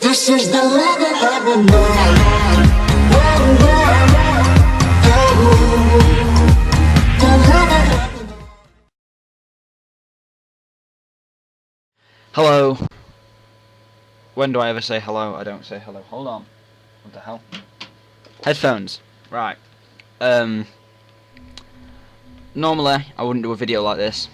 This is the rhythm of the night. Hello. When do I ever say hello? I don't say hello. Hold on. What the hell? Headphones. Right. Normally I wouldn't do a video like this.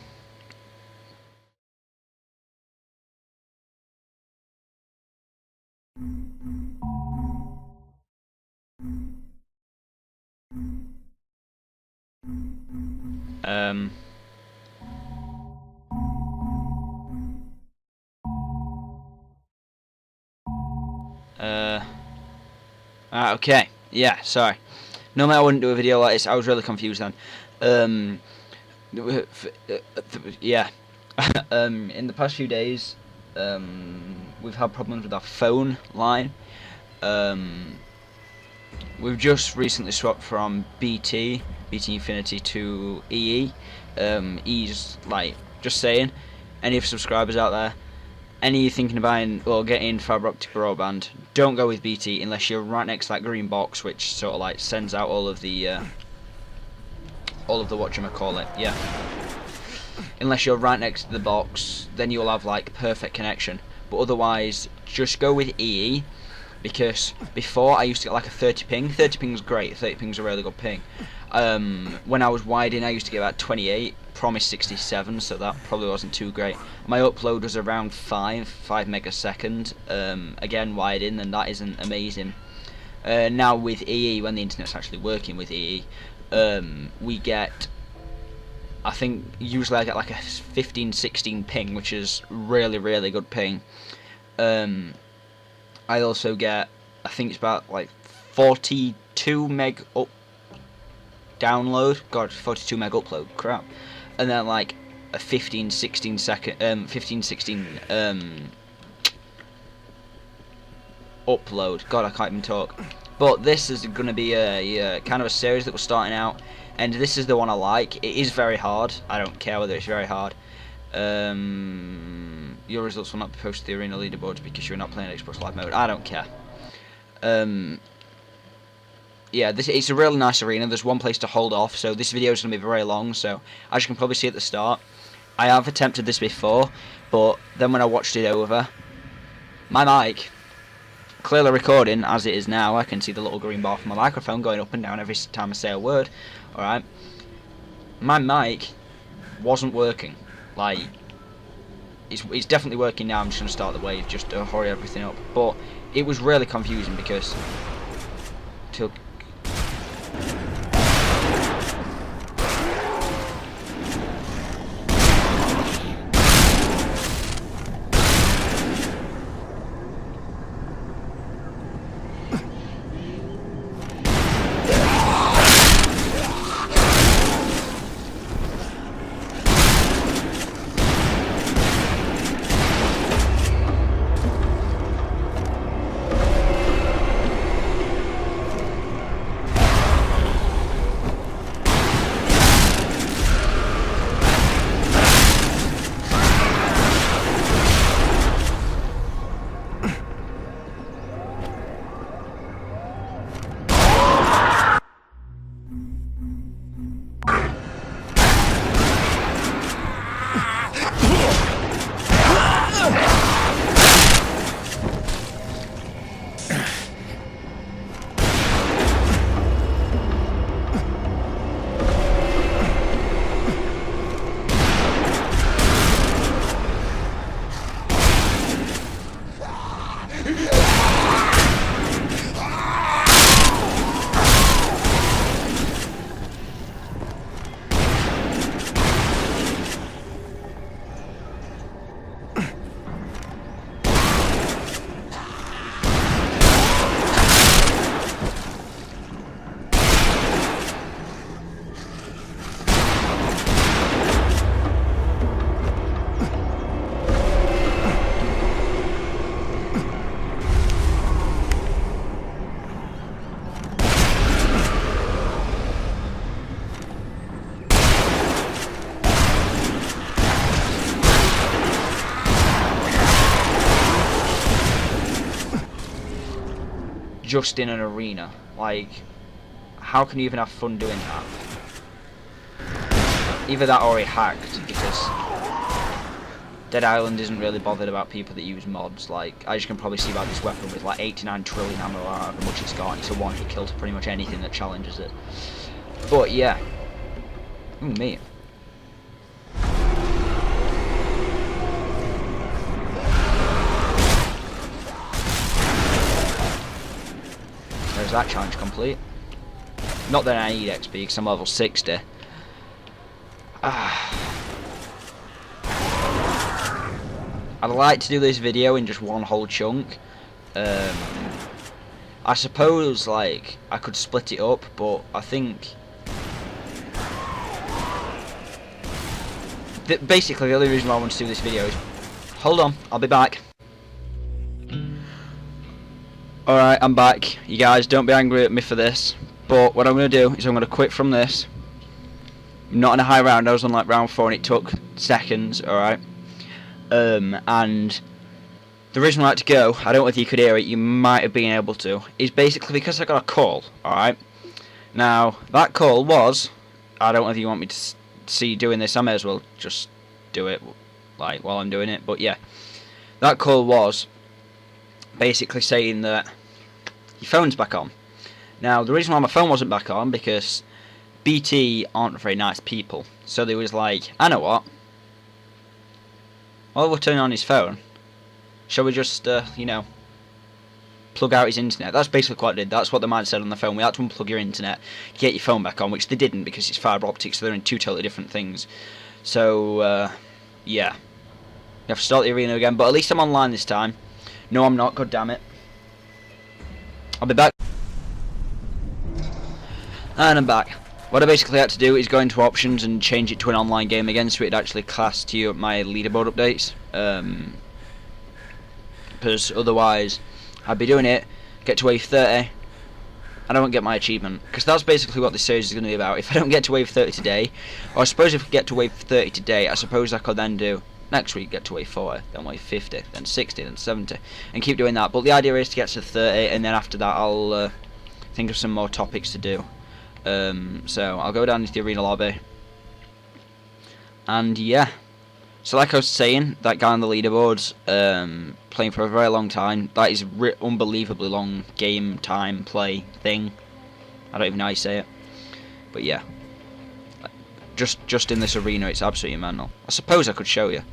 Okay. Yeah, sorry. Normally I wouldn't do a video like this. I was really confused then. Yeah. In the past few days, we've had problems with our phone line. We've just recently swapped from BT Infiniti to EE. EE's like, just saying, any of subscribers out there, any thinking of buying or getting fibre optic broadband, don't go with BT unless you're right next to that green box, which sort of like sends out all of the whatchamacallit, yeah. Unless you're right next to the box, then you'll have like perfect connection. But otherwise, just go with EE, because before I used to get like a 30 ping. 30 ping's great. 30 ping's a really good ping. When I was wide in, I used to get about 28. Promised 67, so that probably wasn't too great. My upload was around 5 megasecond. Again, wide in, and that isn't amazing. Now with EE, when the internet's actually working with EE, we get, I think usually I get like a 15-16 ping, which is really good ping. I also get, I think it's about like 42 meg up download. God, 42 meg upload. Crap. And then like a 15-16 upload. God, I can't even talk. But this is going to be a kind of a series that we're starting out, and this is the one I like. It is very hard. I don't care whether it's very hard. Your results will not be posted to the arena leaderboards because you're not playing Xbox Live mode. I don't care. Yeah, it's a really nice arena. There's one place to hold off, so this video is going to be very long. So as you can probably see at the start, I have attempted this before, but then when I watched it over, my mic, clearly recording as it is now, I can see the little green bar from my microphone going up and down every time I say a word. Alright, my mic wasn't working. Like, it's definitely working now. I'm just going to start the wave just to hurry everything up. But it was really confusing because till just in an arena. Like, how can you even have fun doing that? Either that or it hacked, because Dead Island isn't really bothered about people that use mods. Like, as you can probably see by this weapon with like 89 trillion ammo or however much it's got, it's a one-hit kill to pretty much anything that challenges it. But yeah. Ooh, me. There's that challenge complete. Not that I need XP because I'm level 60. I'd like to do this video in just one whole chunk. I suppose like I could split it up, but I think basically the only reason why I want to do this video is, hold on, I'll be back. Alright, I'm back. You guys don't be angry at me for this, but what I'm going to do is I'm going to quit from this. I'm not in a high round, I was on like round 4 and it took seconds, alright. And the reason I like to go, I don't know if you could hear it, you might have been able to, is basically because I got a call, alright. Now, that call was, I don't know if you want me to see you doing this, I may as well just do it like while I'm doing it, but yeah. That call was basically saying that your phone's back on. Now, the reason why my phone wasn't back on, because BT aren't very nice people. So they was like, I know what, while we're turning on his phone, shall we just, you know, plug out his internet? That's basically what I did. That's what the man said on the phone. We had to unplug your internet to get your phone back on, which they didn't because it's fibre optics, so they're in two totally different things. So, yeah. You have to start the arena again, but at least I'm online this time. No, I'm not, god damn it. I'll be back. And I'm back. What I basically had to do is go into options and change it to an online game again, so it'd actually class to you my leaderboard updates. Because otherwise, I'd be doing it, get to wave 30, and I won't get my achievement. Because that's basically what this series is going to be about. If I don't get to wave 30 today, or I suppose if I get to wave 30 today, I suppose I could then do next week, get to wave 40, then wave 50, then 60, then 70, and keep doing that. But the idea is to get to 30, and then after that I'll think of some more topics to do. So I'll go down into the arena lobby, and yeah. So like I was saying, that guy on the leaderboards, playing for a very long time. That is unbelievably long game time play thing. I don't even know how you say it, but yeah. Just in this arena, it's absolutely mental. I suppose I could show you.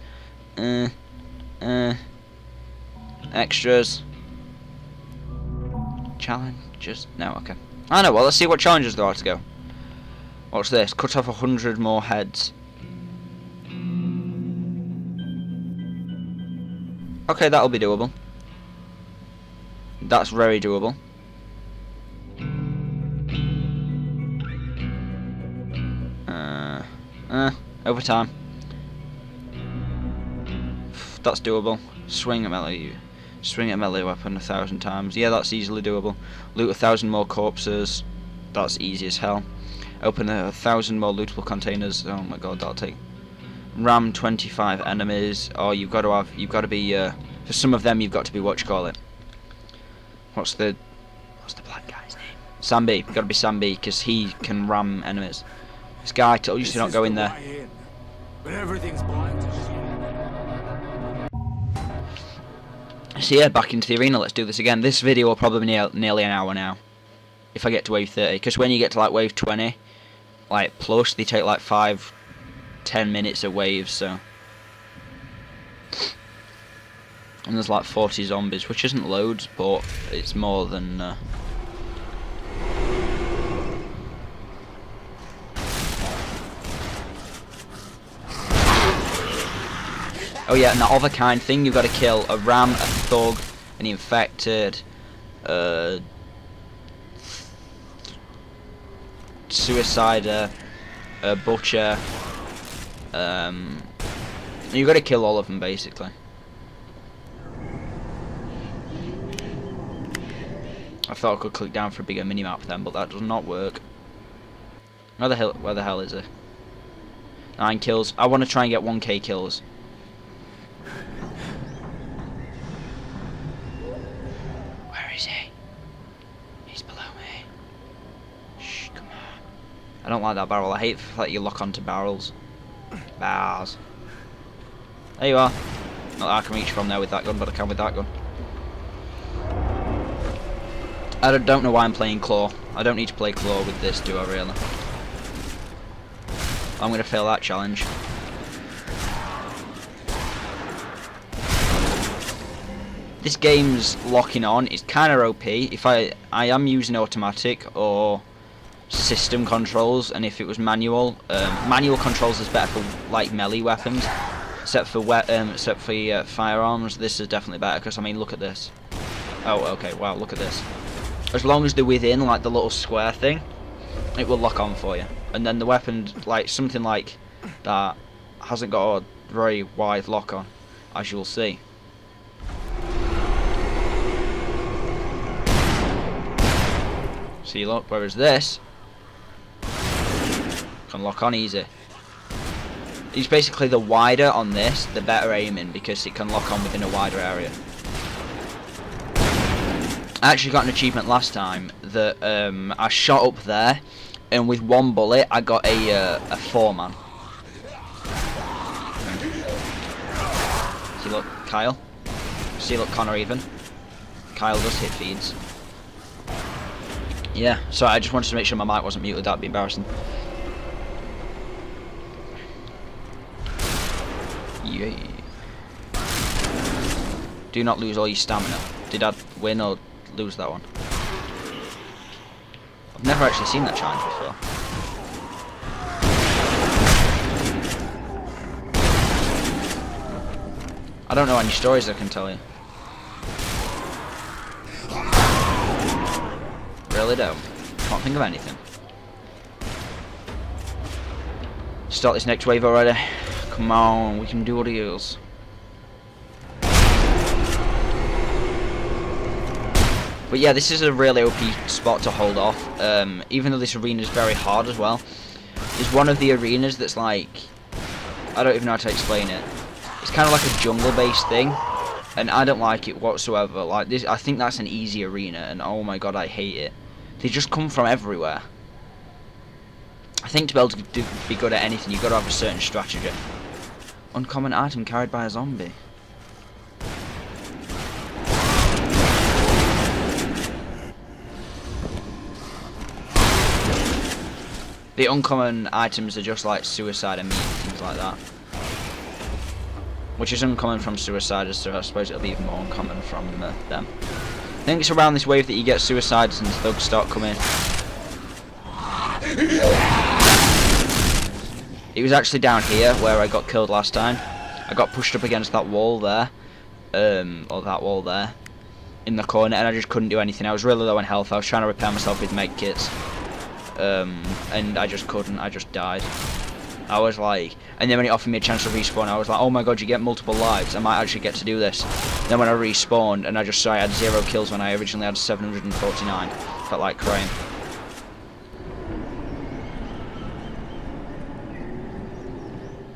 Extras. Challenges. No, okay. I know. Well, let's see what challenges there are to go. What's this? Cut off 100 more heads. Okay, that'll be doable. That's very doable. Over time. That's doable. Swing a melee weapon 1,000 times. Yeah, that's easily doable. Loot 1,000 more corpses. That's easy as hell. Open 1,000 more lootable containers. Oh my god, that'll take. Ram 25 enemies. Oh, you've got to be. For some of them, you've got to be what you call it. What's the black guy's name? Sambi. You've got to be Sambi because he can ram enemies. This guy told you to not go in there. But everything's blind. So yeah, back into the arena. Let's do this again. This video will probably be nearly an hour now, if I get to wave 30. Because when you get to like wave 20, like plus, they take like 5-10 minutes of waves. So, and there's like 40 zombies, which isn't loads, but it's more than. Oh yeah, and that other kind thing, you've got to kill a ram, a thug, an infected, suicider, a butcher. You've got to kill all of them basically. I thought I could click down for a bigger minimap then, but that does not work. Where the hell is it? 9 kills. I want to try and get 1k kills. I don't like that barrel. I hate that you lock onto barrels. Bars. There you are. Not that I can reach from there with that gun, but I can with that gun. I don't know why I'm playing claw. I don't need to play claw with this, do I really? I'm going to fail that challenge. This game's locking on is kind of OP. If I am using automatic or system controls, and if it was manual, manual controls is better for like melee weapons, except for firearms. This is definitely better because I mean, look at this. Oh, okay, wow, look at this. As long as they're within like the little square thing, it will lock on for you. And then the weapon, like something like that, hasn't got a very wide lock on, as you'll see. See, look, whereas this can lock on easy. It's basically the wider on this, the better aiming, because it can lock on within a wider area. I actually got an achievement last time that I shot up there, and with one bullet I got a 4-man. See, look, Kyle. See, look, Connor even. Kyle does hit feeds. Yeah, so I just wanted to make sure my mic wasn't muted. That'd be embarrassing. Yeah. Do not lose all your stamina. Did I win or lose that one? I've never actually seen that challenge before. I don't know any stories I can tell you. Really don't. Can't think of anything. Start this next wave already. Come on, we can do deals. But yeah, this is a really OP spot to hold off. Even though this arena is very hard as well. It's one of the arenas that's like, I don't even know how to explain it. It's kind of like a jungle-based thing, and I don't like it whatsoever. Like this, I think that's an easy arena, and oh my god, I hate it. They just come from everywhere. I think to be able to be good at anything, you've got to have a certain strategy. Uncommon item carried by a zombie. The uncommon items are just like suicide and meat, things like that. Which is uncommon from suiciders, so I suppose it'll be even more uncommon from them. I think it's around this wave that you get suicides and thugs start coming. It was actually down here where I got killed last time. I got pushed up against that wall there, or that wall there, in the corner, and I just couldn't do anything. I was really low on health. I was trying to repair myself with med kits, and I just couldn't. I just died. I was like, and then when it offered me a chance to respawn, I was like, oh my god, you get multiple lives, I might actually get to do this. Then when I respawned, and I just saw I had 0 kills when I originally had 749, felt like crying.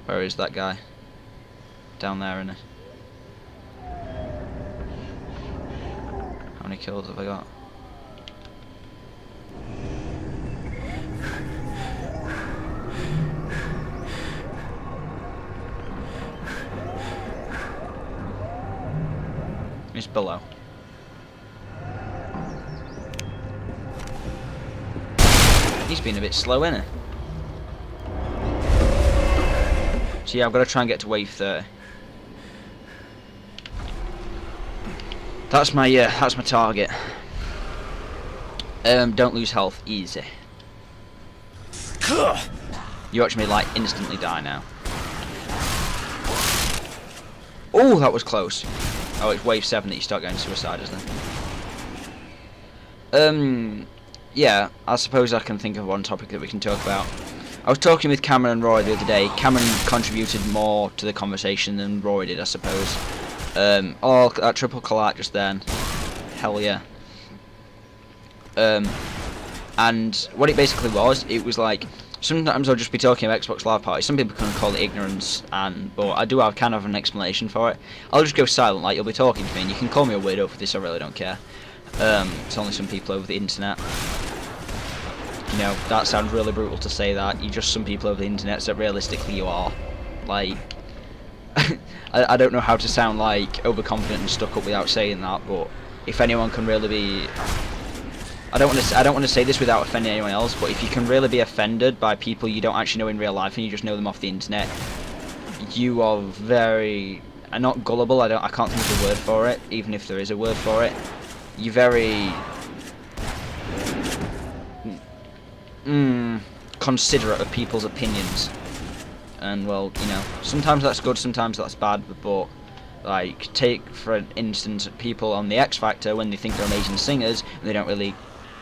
Where is that guy? Down there, isn't it? How many kills have I got? He's below. He's been a bit slow, isn't he? So yeah, I've got to try and get to wave 30. That's my target. Don't lose health, easy. You watch me like instantly die now. Oh, that was close. Oh, it's wave 7 that you start going suicide, isn't it? Yeah, I suppose I can think of one topic that we can talk about. I was talking with Cameron and Roy the other day. Cameron contributed more to the conversation than Roy did, I suppose. Oh, that triple collide just then. Hell yeah. And what it basically was, it was like, sometimes I'll just be talking about Xbox Live Party. Some people can call it ignorance, but I do have kind of an explanation for it. I'll just go silent, like you'll be talking to me, and you can call me a weirdo for this, I really don't care. It's only some people over the internet. you know, that sounds really brutal to say that. You're just some people over the internet, so realistically you are. Like, I don't know how to sound like overconfident and stuck up without saying that, but if anyone can really be, I don't want to say this without offending anyone else, but if you can really be offended by people you don't actually know in real life and you just know them off the internet, you are very, not gullible. I can't think of a word for it, even if there is a word for it. You're very considerate of people's opinions. And, well, you know, sometimes that's good, sometimes that's bad, but, like, take, for instance, people on the X Factor when they think they're amazing singers, and they don't really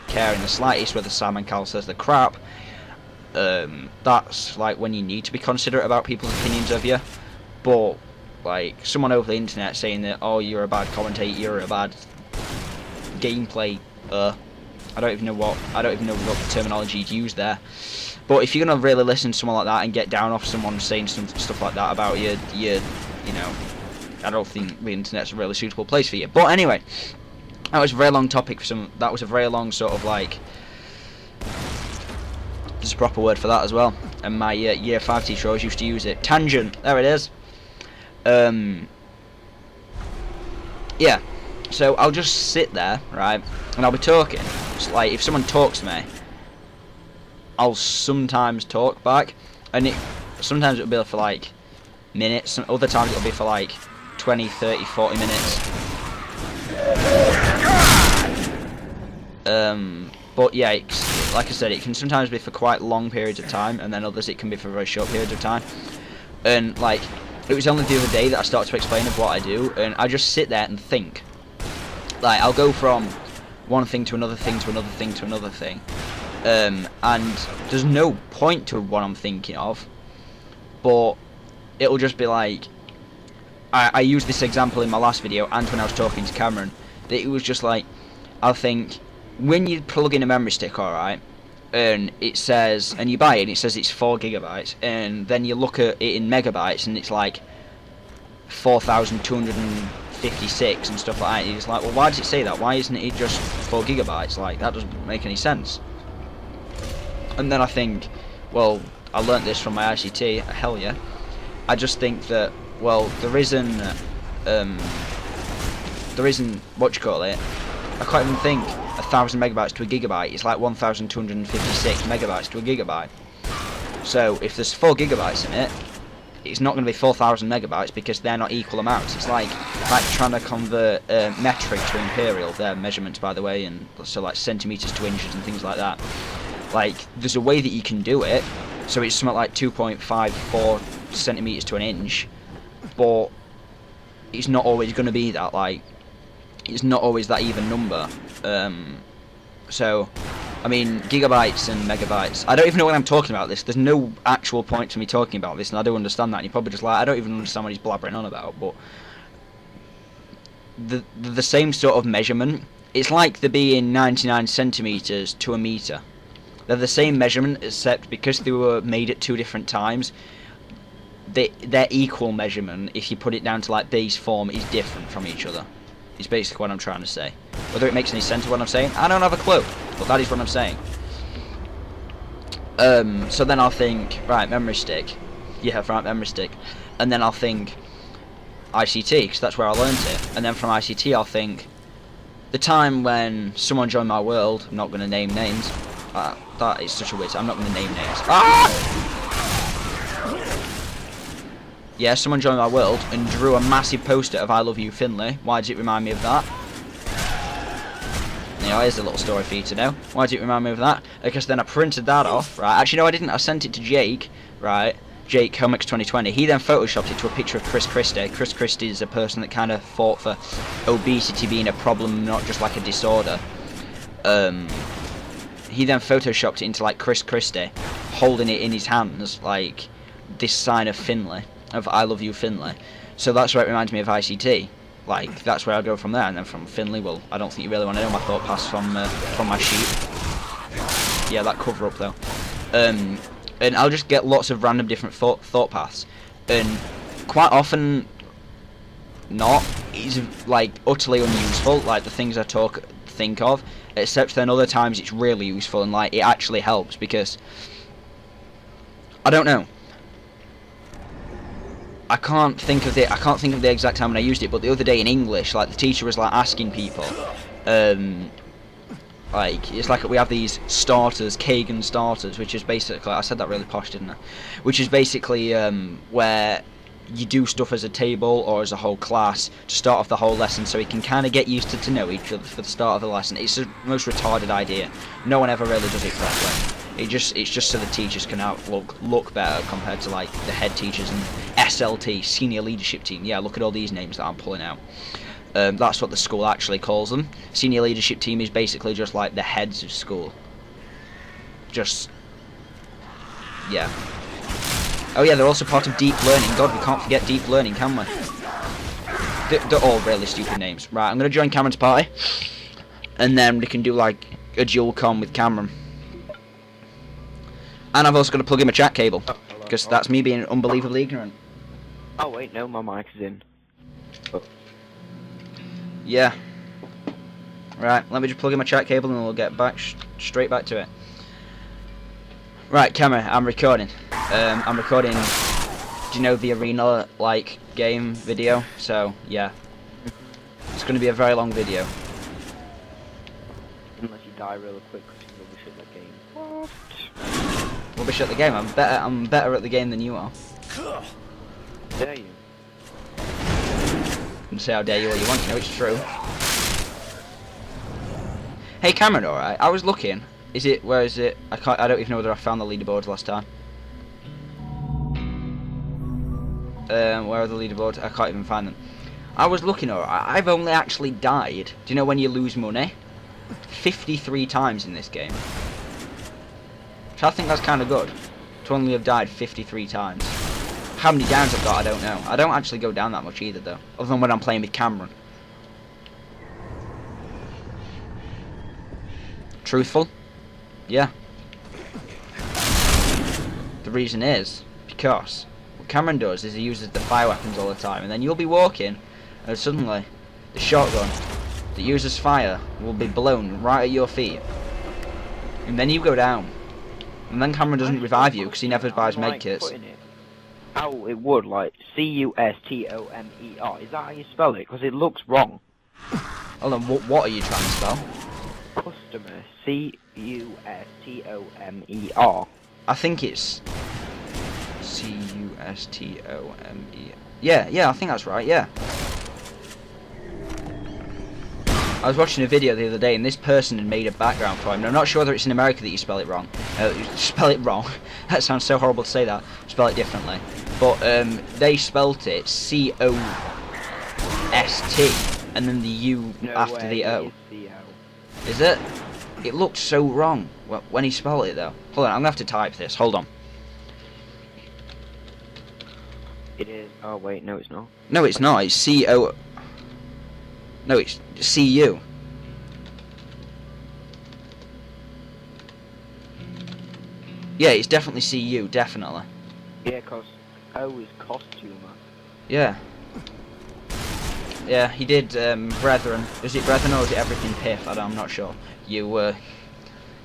care in the slightest whether Sam and Cal says they're crap. That's, like, when you need to be considerate about people's opinions of you. But, like, someone over the internet saying that, oh, you're a bad commentator, you're a bad gameplay, I don't even know what the terminology you'd use there. But if you're gonna really listen to someone like that and get down off someone saying some stuff like that about you, you know, I don't think the internet's a really suitable place for you. But anyway, that was a very long topic for some. That was a very long sort of like. There's a proper word for that as well. And my year 5 teacher always used to use it. Tangent. There it is. Yeah. So I'll just sit there, right, and I'll be talking. It's like if someone talks to me, I'll sometimes talk back, and sometimes it'll be for like minutes, and other times it'll be for like 20, 30, 40 minutes. But yeah, like I said, it can sometimes be for quite long periods of time, and then others it can be for very short periods of time. And like, it was only the other day that I started to explain of what I do, and I just sit there and think. Like, I'll go from one thing to another thing to another thing to another thing. And there's no point to what I'm thinking of, but it'll just be like, I used this example in my last video and when I was talking to Cameron, that it was just like, I'll think, when you plug in a memory stick, alright, and it says, and you buy it and it says it's 4 gigabytes, and then you look at it in megabytes and it's like 4,256 and stuff like that, and you're just like, well, why does it say that? Why isn't it just 4 gigabytes? Like, that doesn't make any sense. And then I think, well, I learnt this from my ICT, hell yeah. I just think that, well, there isn't, what you call it, I can't even think 1,000 megabytes to a gigabyte, it's like 1,256 megabytes to a gigabyte. So, if there's 4 gigabytes in it, it's not going to be 4,000 megabytes because they're not equal amounts. It's like trying to convert metric to imperial, their measurements, by the way, and so like centimeters to inches and things like that. Like, there's a way that you can do it, so it's something like 2.54 centimeters to an inch, but it's not always going to be that. Like, it's not always that even number. So, I mean, gigabytes and megabytes. I don't even know when I'm talking about this. There's no actual point to me talking about this, and I do understand that. And you're probably just like, I don't even understand what he's blabbering on about. But the same sort of measurement. It's like there being 99 centimeters to a meter. They're the same measurement, except because they were made at 2 different times, their equal measurement, if you put it down to like base form, is different from each other. Is basically what I'm trying to say. Whether it makes any sense of what I'm saying, I don't have a clue, but that is what I'm saying. So then I'll think, right, memory stick. Yeah, right, memory stick. And then I'll think ICT, because that's where I learned it. And then from ICT I'll think the time when someone joined my world. I'm not going to name names. That is such a weird. I'm not going to name names. Ah! Yeah, someone joined my world and drew a massive poster of I Love You Finley. Why does it remind me of that? You know, here's a little story for you to know. Why did it remind me of that? Because then I printed that off, right? Actually, no, I didn't. I sent it to Jake, right? Jake Comics 2020. He then photoshopped it to a picture of Chris Christie. Chris Christie is a person that kind of fought for obesity being a problem, not just like a disorder. He then photoshopped it into like Chris Christie, holding it in his hands, like this sign of Finley, of I Love You Finley. So that's where it reminds me of ICT. Like, that's where I go from there, and then from Finley, well, I don't think you really want to know my thought paths from my sheet. Yeah, that cover up though. And I'll just get lots of random different thought paths, and quite often not. It's like utterly unuseful. Like the things I talk think of. Except then other times it's really useful and like it actually helps because I don't know. I can't think of the exact time when I used it, but the other day in English, like the teacher was like asking people, like it's like we have these starters, Kagan starters, which is basically, I said that really posh, didn't I? Which is basically where you do stuff as a table or as a whole class to start off the whole lesson, so we can kind of get used to know each other for the start of the lesson. It's the most retarded idea. No one ever really does it correctly. It's just so the teachers can look better compared to like the head teachers and SLT, senior leadership team. Yeah, look at all these names that I'm pulling out. That's what the school actually calls them. Senior leadership team is basically just like the heads of school. Just, yeah. Oh yeah, they're also part of deep learning. God, we can't forget deep learning, can we? They're all really stupid names. Right, I'm gonna join Cameron's party, and then we can do like a dual com with Cameron. And I've also got to plug in my chat cable, because that's me being unbelievably ignorant. Oh wait, no, my mic is in. Oh. Yeah. Right, let me just plug in my chat cable and we'll get back straight back to it. Right, camera, I'm recording. I'm recording, do you know the arena, like, game video? So, yeah. It's going to be a very long video. Unless you die real quick because you're rubbish at the game. What? Rubbish at the game? I'm better at the game than you are. Dare you? You can say how dare you all you want, you know it's true. Hey Cameron, alright, I was looking. Where is it? I don't even know whether I found the leaderboards last time. Where are the leaderboards? I can't even find them. I was looking, alright, I've only actually died. Do you know when you lose money? 53 times in this game. So I think that's kind of good. To only have died 53 times. How many downs I've got, I don't know. I don't actually go down that much either, though. Other than when I'm playing with Cameron. Truthful? Yeah. The reason is because what Cameron does is he uses the fire weapons all the time, and then you'll be walking, and suddenly the shotgun that uses fire will be blown right at your feet, and then you go down, and then Cameron doesn't revive you because he never buys med kits. How it would, like Customer. Is that how you spell it? Because it looks wrong. Hold on, what are you trying to spell? Customer. Customer. I think it's Custome. Yeah, I think that's right, yeah. I was watching a video the other day and this person had made a background for him. And I'm not sure whether it's in America that you spell it wrong. Spell it wrong. That sounds so horrible to say that. Spell it differently. But they spelt it Cost and then the U after the O. Is it? It looked so wrong when he spelled it though. Hold on, I'm gonna have to type this. Hold on. It is. Oh wait, no, it's not. No, it's not. It's C-O. No, it's C-U. Yeah, it's definitely C-U, definitely. Yeah, cause O is costumer. Yeah. Yeah, he did Brethren. Is it Brethren or is it Everything Piff? I'm not sure. Your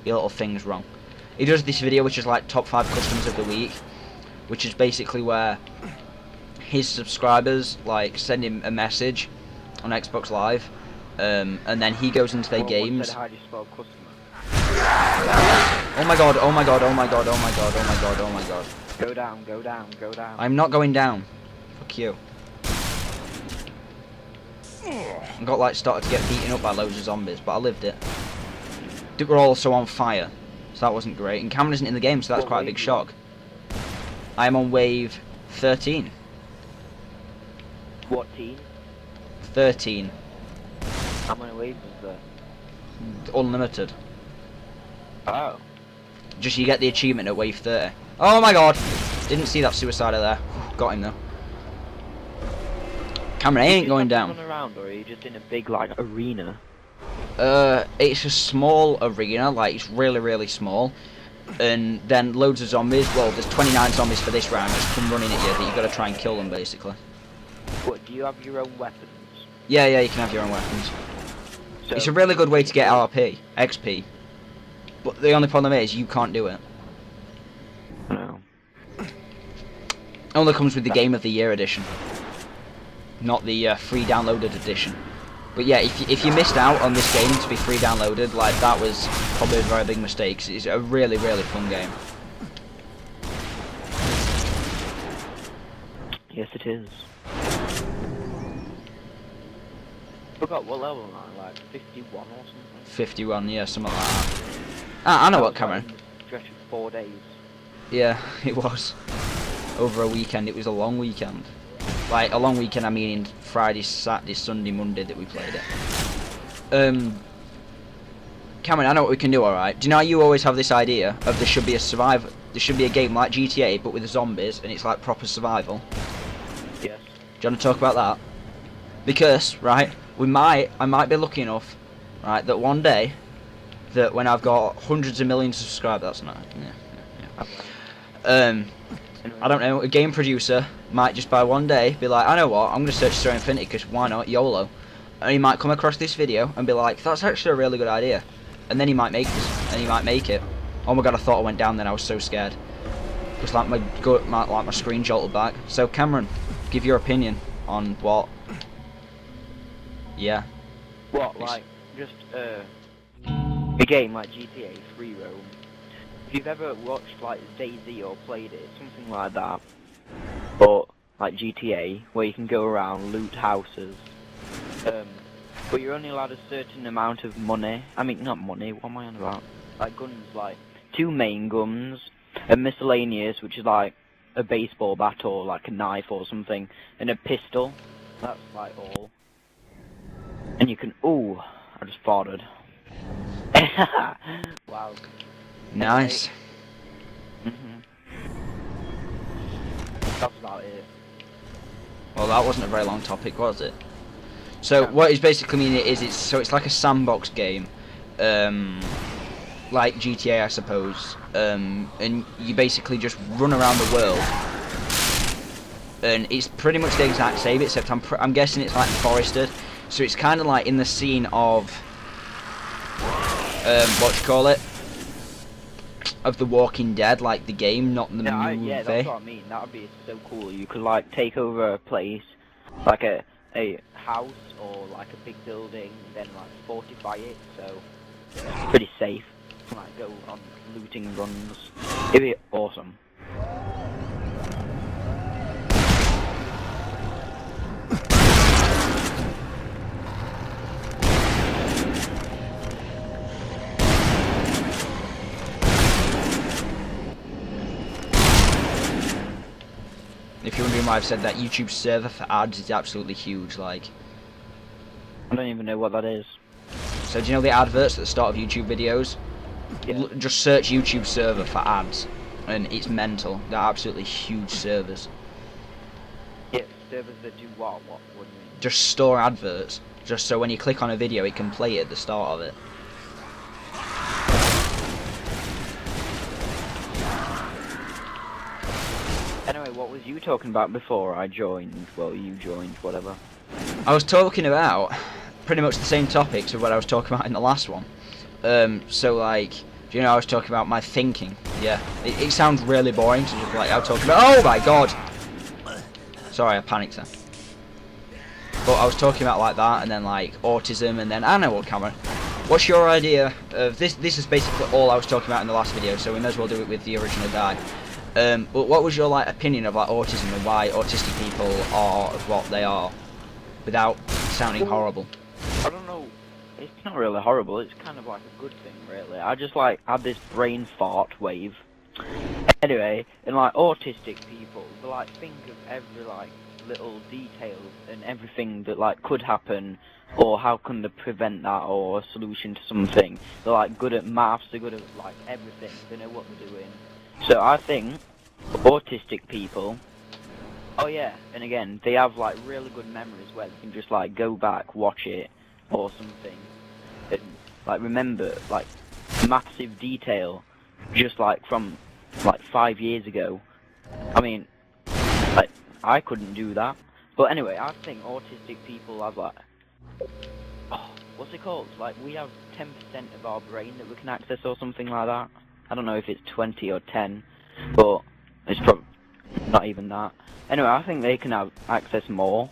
little thing's wrong. He does this video which is like top 5 customers of the week, which is basically where his subscribers like send him a message on Xbox Live, and then he goes into their games. How do you spell customer? Oh my god, oh my god, oh my god, oh my god, oh my god, oh my god. Go down, go down, go down. I'm not going down. Fuck you. I got like started to get beaten up by loads of zombies, but I lived it. They were also on fire, so that wasn't great. And Cameron isn't in the game, so that's quite a big shock. I am on wave 13. What team? 13. How many waves is there? Unlimited. Oh. Just you get the achievement at wave 30. Oh my god! Didn't see that suicider there. Got him though. Cameron, I ain't going down. Around, or are you just in a big like arena? It's a small arena, like it's really, really small. And then loads of zombies. Well, there's 29 zombies for this round, just come running at you, but you've got to try and kill them basically. What, do you have your own weapons? Yeah, you can have your own weapons. So, It's a really good way to get XP. But the only problem is you can't do it. No. Only comes with the Game of the Year edition, not the free downloaded edition. But yeah, if you missed out on this game to be free downloaded, like that was probably a very big mistake. 'Cause it's a really fun game. Yes, it is. Forgot what level am I? Like 51 or something. 51, yeah, something like that. I know That what, was, Cameron. Like, in the stretch of 4 days. Yeah, it was. Over a weekend, it was a long weekend. Like, a long weekend, I mean Friday, Saturday, Sunday, Monday that we played it. Cameron, I know what we can do, alright? Do you know how you always have this idea of there should be a game like GTA, but with the zombies, and it's like proper survival? Yes. Do you want to talk about that? Because, right, I might be lucky enough, right, that one day, that when I've got hundreds of millions of subscribers, that's not, yeah. I don't know, a game producer might just by one day be like, I know what, I'm going to search through Infiniti because why not, YOLO. And he might come across this video and be like, that's actually a really good idea. And then he might make this, and he might make it. Oh my god, I thought I went down then, I was so scared. Just like my screen jolted back. So Cameron, give your opinion on what... Yeah. What, like, just, a game like GTA Free Roam. If you've ever watched, like, DayZ or played it, something like that. But, like GTA, where you can go around, loot houses. But you're only allowed a certain amount of money. I mean, not money, what am I on about? Like, guns, like, 2 main guns, a miscellaneous, which is like a baseball bat or like a knife or something, and a pistol. That's, like, all. And you can... Ooh, I just farted. Wow. Nice. That's about it. Well, that wasn't a very long topic, was it? So what it's basically meaning is it's like a sandbox game, like GTA, I suppose, and you basically just run around the world, and it's pretty much the exact same, except I'm guessing it's like forested, so it's kind of like in the scene of what do you call it? Of The Walking Dead, like the game, not the movie. Yeah, that's what I mean. That would be so cool. You could like take over a place, like a house or like a big building, then like fortify it. So it's pretty safe. Like go on looting runs. It'd be awesome. If you're wondering why I've said that, YouTube server for ads is absolutely huge, like. I don't even know what that is. So do you know the adverts at the start of YouTube videos? Yeah. Just search YouTube server for ads, and it's mental. They're absolutely huge servers. Yeah, servers that do what? What do you mean? Just store adverts, just so when you click on a video it can play it at the start of it. Anyway, what was you talking about before I joined? Well, you joined, whatever. I was talking about pretty much the same topics of what I was talking about in the last one. So like, you know, I was talking about my thinking. Yeah, it sounds really boring to just like I was talking about. Oh my god! Sorry, I panicked there. But I was talking about like that, and then like autism, and then I know what, Cameron. What's your idea of this? This is basically all I was talking about in the last video, so we may as well do it with the original guy. But what was your like opinion of like autism and why autistic people are what they are, without sounding horrible? I don't know. It's not really horrible. It's kind of like a good thing, really. I just like had this brain fart wave. Anyway, and like autistic people, they like think of every like little detail and everything that like could happen, or how can they prevent that, or a solution to something. They're like good at maths. They're good at like everything. They know what they're doing. So I think autistic people, oh yeah, and again, they have like really good memories where they can just like go back, watch it, or something, and like remember like massive detail, just like from like 5 years ago. I mean, like I couldn't do that, but anyway, I think autistic people have like, what's it called? Like, we have 10% of our brain that we can access or something like that. I don't know if it's 20 or 10, but it's probably not even that. Anyway, I think they can have access more.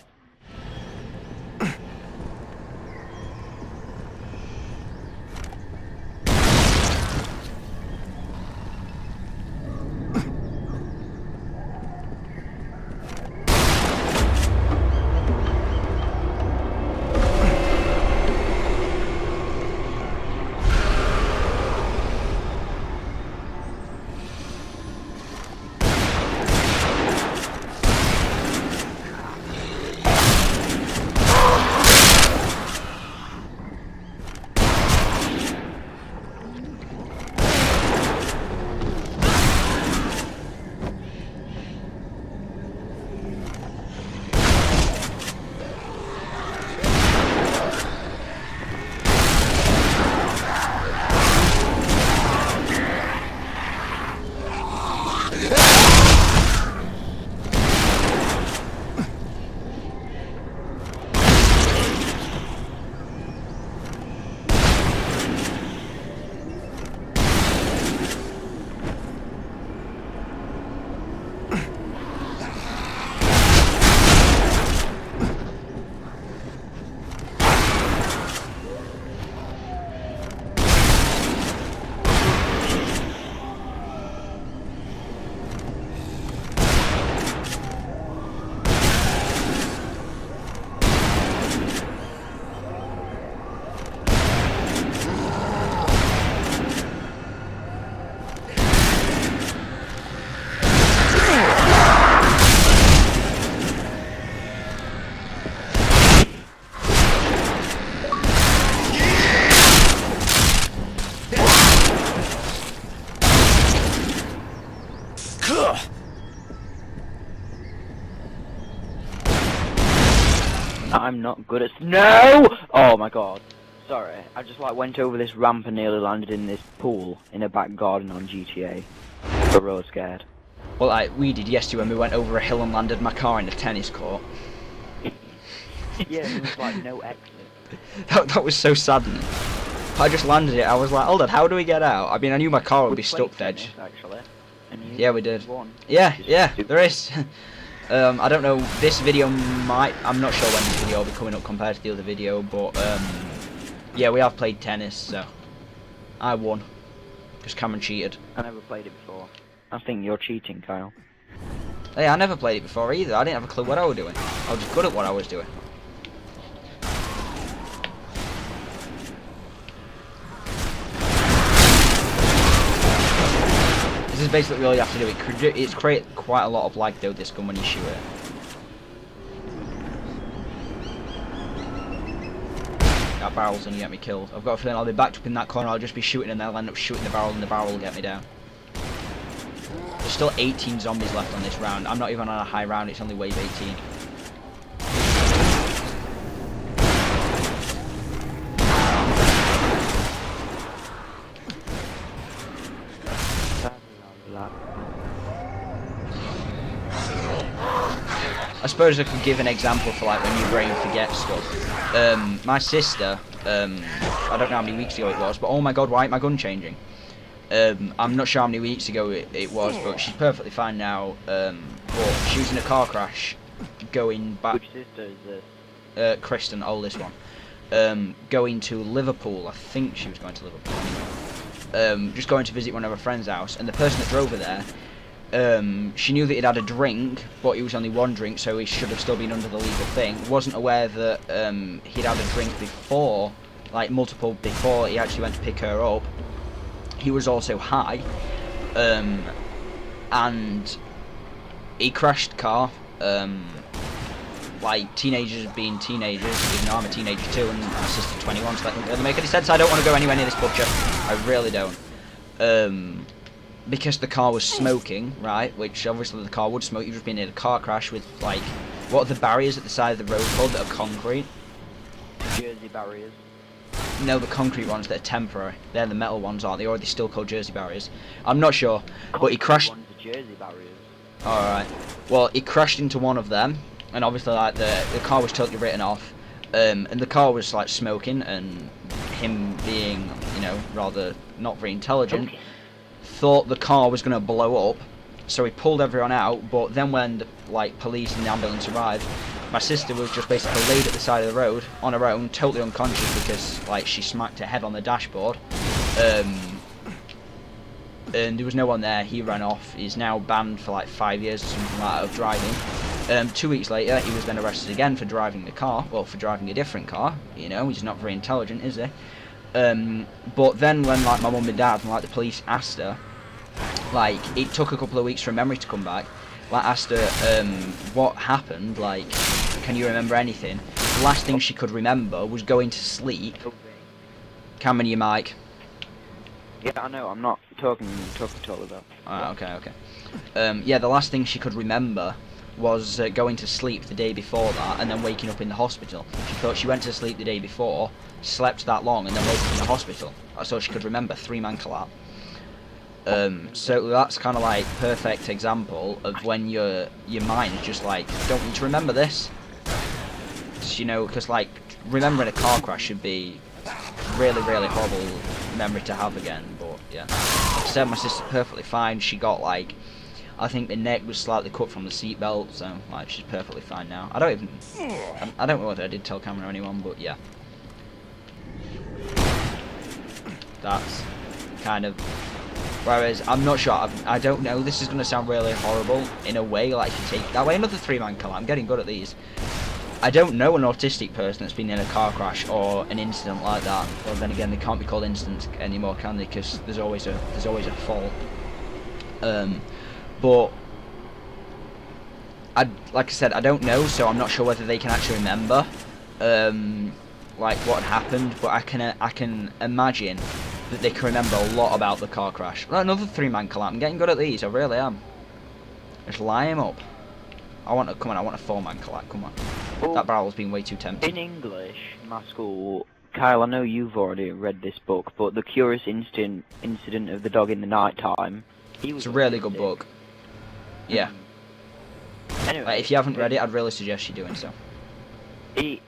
I'm not good at no. Oh my god. Sorry, I just like went over this ramp and nearly landed in this pool in a back garden on GTA. Got real scared. Well, like we did yesterday when we went over a hill and landed my car in a tennis court. Yeah, it was like no exit. That was so saddening. I just landed it. I was like, hold on, how do we get out? I mean, I knew my car would be stuck dead. Actually. Yeah, we did. Won. Yeah, there is. I don't know. This video might. I'm not sure when this video will be coming up compared to the other video, but yeah, we have played tennis, so I won because Cameron cheated. I never played it before. I think you're cheating, Kyle. Hey, I never played it before either. I didn't have a clue what I was doing. I was just good at what I was doing. This is basically all you have to do. It's create quite a lot of lag though, this gun, when you shoot it. That barrel's gonna get me killed. I've got a feeling I'll be backed up in that corner, I'll just be shooting and they'll end up shooting the barrel and the barrel will get me down. There's still 18 zombies left on this round. I'm not even on a high round, it's only wave 18. I suppose I could give an example for like when your brain forgets stuff. My sister, I don't know how many weeks ago it was, but oh my god, why ain't my gun changing? I'm not sure how many weeks ago it was, but she's perfectly fine now. But she was in a car crash going back. Which sister is this? Kristen, oldest one. Going to Liverpool. I think she was going to Liverpool. Just going to visit one of her friend's house, and the person that drove her there. She knew that he'd had a drink, but it was only one drink, so he should have still been under the legal thing. Wasn't aware that he'd had a drink before, like multiple before he actually went to pick her up. He was also high, and he crashed the car. Like teenagers being teenagers, even though I'm a teenager too, and my sister's 21, so that doesn't really make any sense. I don't want to go anywhere near this butcher. I really don't. Because the car was smoking, right, which obviously the car would smoke. You've just been in a car crash with, like, what are the barriers at the side of the road called that are concrete? Jersey barriers. No, the concrete ones that are temporary. They're the metal ones, aren't they? Or are they still called Jersey barriers? I'm not sure, but he crashed... Ones are Jersey barriers. Alright. Well, he crashed into one of them, and obviously, like, the car was totally written off. And the car was like smoking, and him being, you know, rather not very intelligent, thought the car was going to blow up, so he pulled everyone out. But then when the police and the ambulance arrived, my sister was just basically laid at the side of the road on her own, totally unconscious because she smacked her head on the dashboard. And there was no one there. He ran off. He's now banned for 5 years or something like that of driving. 2 weeks later, he was then arrested again for driving the car. Well, for driving a different car. You know, he's not very intelligent, is he? But then when my mum and dad and the police asked her, it took a couple of weeks for her memory to come back. Asked her what happened. Can you remember anything? The last thing she could remember was going to sleep. Cameron, your mic. Yeah, I know. I'm not talking totally about. Okay. Yeah, the last thing she could remember was going to sleep the day before that, and then waking up in the hospital. She thought she went to sleep the day before, slept that long, and then woke up in the hospital. That's all she could remember. 3-man collapse. So that's kind of perfect example of when your mind is just don't need to remember this. You know, because remembering a car crash should be really, really horrible memory to have again. But yeah, like I said, my sister's perfectly fine. She got I think the neck was slightly cut from the seatbelt, so she's perfectly fine now. I don't know whether I did tell Cameron or anyone, but yeah, that's kind of. Whereas I'm not sure. I don't know. This is going to sound really horrible in a way. You take that way. Another 3-man collapse. I'm getting good at these. I don't know an autistic person that's been in a car crash or an incident like that. Well, then again, they can't be called incidents anymore, can they? Because there's always a fault. But like I said, I don't know, so I'm not sure whether they can actually remember what happened. But I can imagine that they can remember a lot about the car crash. Another 3-man collapse. I'm getting good at these. I really am. Just lie him up. I want a 4-man collapse. Come on. Well, that barrel's been way too tempting. In English, my school, Kyle, I know you've already read this book, but The Curious Incident of the Dog in the Night Time. It's a really good book. Yeah. Anyway, if you haven't read it, I'd really suggest you doing so. He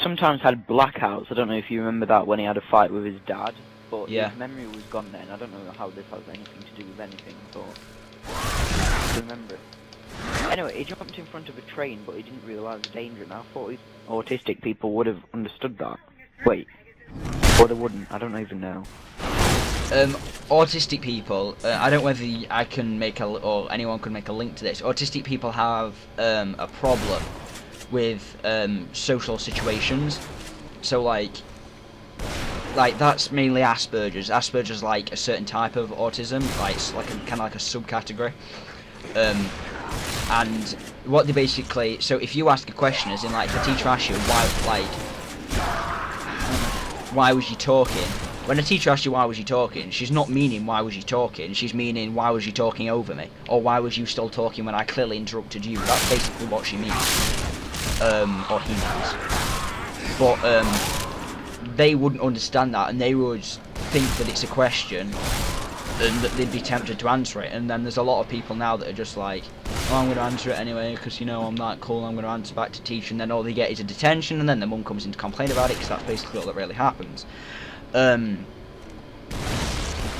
sometimes had blackouts. I don't know if you remember that when he had a fight with his dad, but his memory was gone then. I don't know how this has anything to do with anything, but I remember it. Anyway, he jumped in front of a train, but he didn't realise the danger, and I thought autistic people would have understood that. Wait. Or they wouldn't. I don't even know. Autistic people, I don't know whether I can make or anyone could make a link to this. Autistic people have a problem with social situations. So that's mainly Asperger's. Asperger's a certain type of autism. It's kind of like a subcategory. And what they basically, so if you ask a question, as in if a teacher asks you why was you talking? When a teacher asks you why was you talking, she's not meaning why was you talking, she's meaning why was you talking over me, or why was you still talking when I clearly interrupted you. That's basically what she means, or he means. But they wouldn't understand that, and they would think that it's a question, and that they'd be tempted to answer it. And then there's a lot of people now that are just oh, I'm going to answer it anyway because, you know, I'm that cool, I'm going to answer back to teacher, and then all they get is a detention, and then the mum comes in to complain about it, because that's basically all that really happens.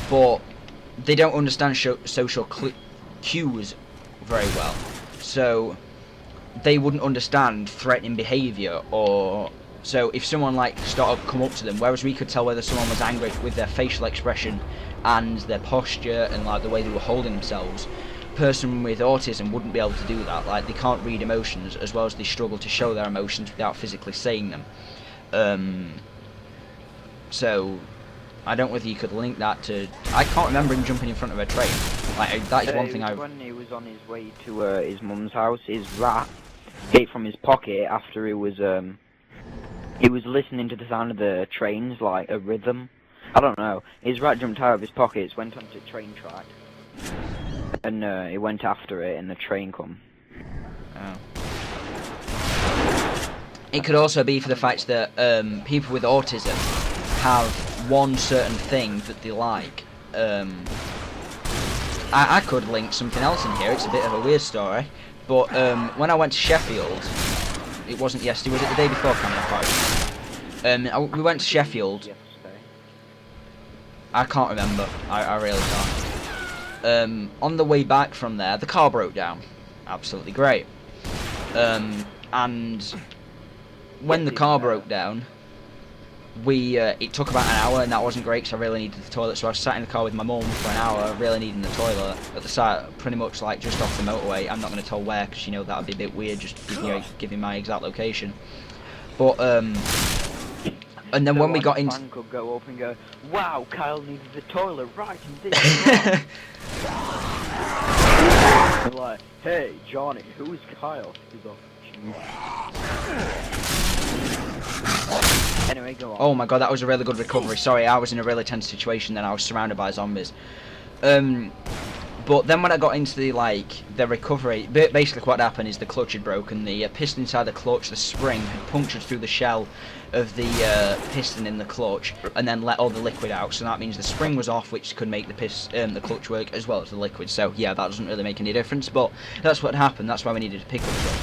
But they don't understand social cues very well, so they wouldn't understand threatening behaviour, or so if someone started to come up to them, whereas we could tell whether someone was angry with their facial expression and their posture and the way they were holding themselves. Person with autism wouldn't be able to do that. They can't read emotions, as well as they struggle to show their emotions without physically saying them. So I don't know whether you could link that to. I can't remember him jumping in front of a train. That is one thing I. When he was on his way to his mum's house, his rat escaped from his pocket after he was listening to the sound of the trains, a rhythm. I don't know. His rat jumped out of his pockets, went onto the train track, and he went after it, and the train come. Oh. It could also be for the fact that people with autism have one certain thing that they like. I could link something else in here. It's a bit of a weird story, but when I went to Sheffield, it wasn't yesterday. Was it the day before? We went to Sheffield. I can't remember. I really can't. On the way back from there, the car broke down. Absolutely great. And when the car broke down, it took about an hour, and that wasn't great because I really needed the toilet. So I sat in the car with my mum for an hour, really needing the toilet at the site, pretty much like just off the motorway. I'm not going to tell where because you know that would be a bit weird, just giving my exact location. But and then when we got into, could go up and go, wow, Kyle needs the toilet right in this. And like, hey Johnny, who is Kyle? He's off. Anyway, go on. Oh my god, that was a really good recovery. Sorry, I was in a really tense situation then. I was surrounded by zombies. But then when I got into the recovery, basically what happened is the clutch had broken. The piston inside the clutch, the spring, had punctured through the shell of the piston in the clutch and then let all the liquid out. So that means the spring was off, which could make the clutch work as well as the liquid. So yeah, that doesn't really make any difference, but that's what happened. That's why we needed a pickup truck.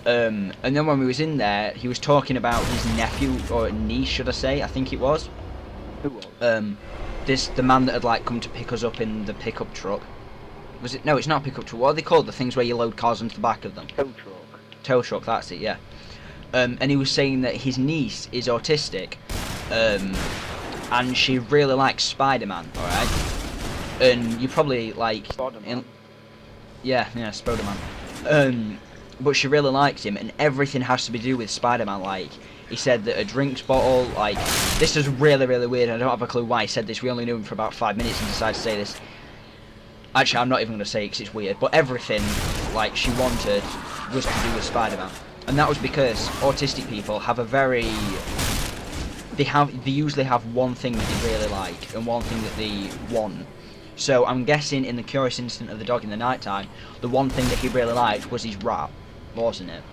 And then when we was in there, he was talking about his nephew, or niece should I say, I think it was. Who was? The man that had come to pick us up in the pickup truck. Was it? No, it's not a pickup truck. What are they called? The things where you load cars onto the back of them. Tow truck. Tow truck, that's it, yeah. And he was saying that his niece is autistic, and she really likes Spider-Man, alright? And you probably yeah, Spider-Man. But she really likes him, and everything has to be do with Spider-Man. He said that a drinks bottle, this is really, really weird. I don't have a clue why he said this. We only knew him for about 5 minutes and decided to say this. Actually, I'm not even going to say it because it's weird. But everything, she wanted was to do with Spider-Man. And that was because autistic people have a very... They usually have one thing that they really like and one thing that they want. So I'm guessing in the Curious Incident of the Dog in the Nighttime, the one thing that he really liked was his rap, wasn't it?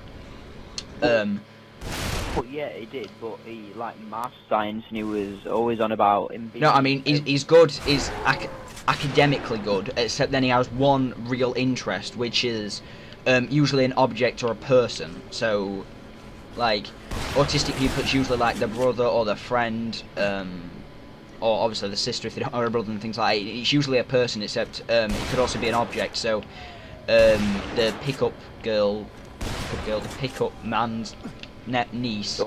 But yeah, he did, but he liked math, science, and he was always on about him being... No, I mean, he's good, he's academically good, except then he has one real interest, which is usually an object or a person. So, autistic people, it's usually their brother or their friend, or obviously the sister if they don't have a brother and things like that. It's usually a person, except it could also be an object. So, the pickup man's niece,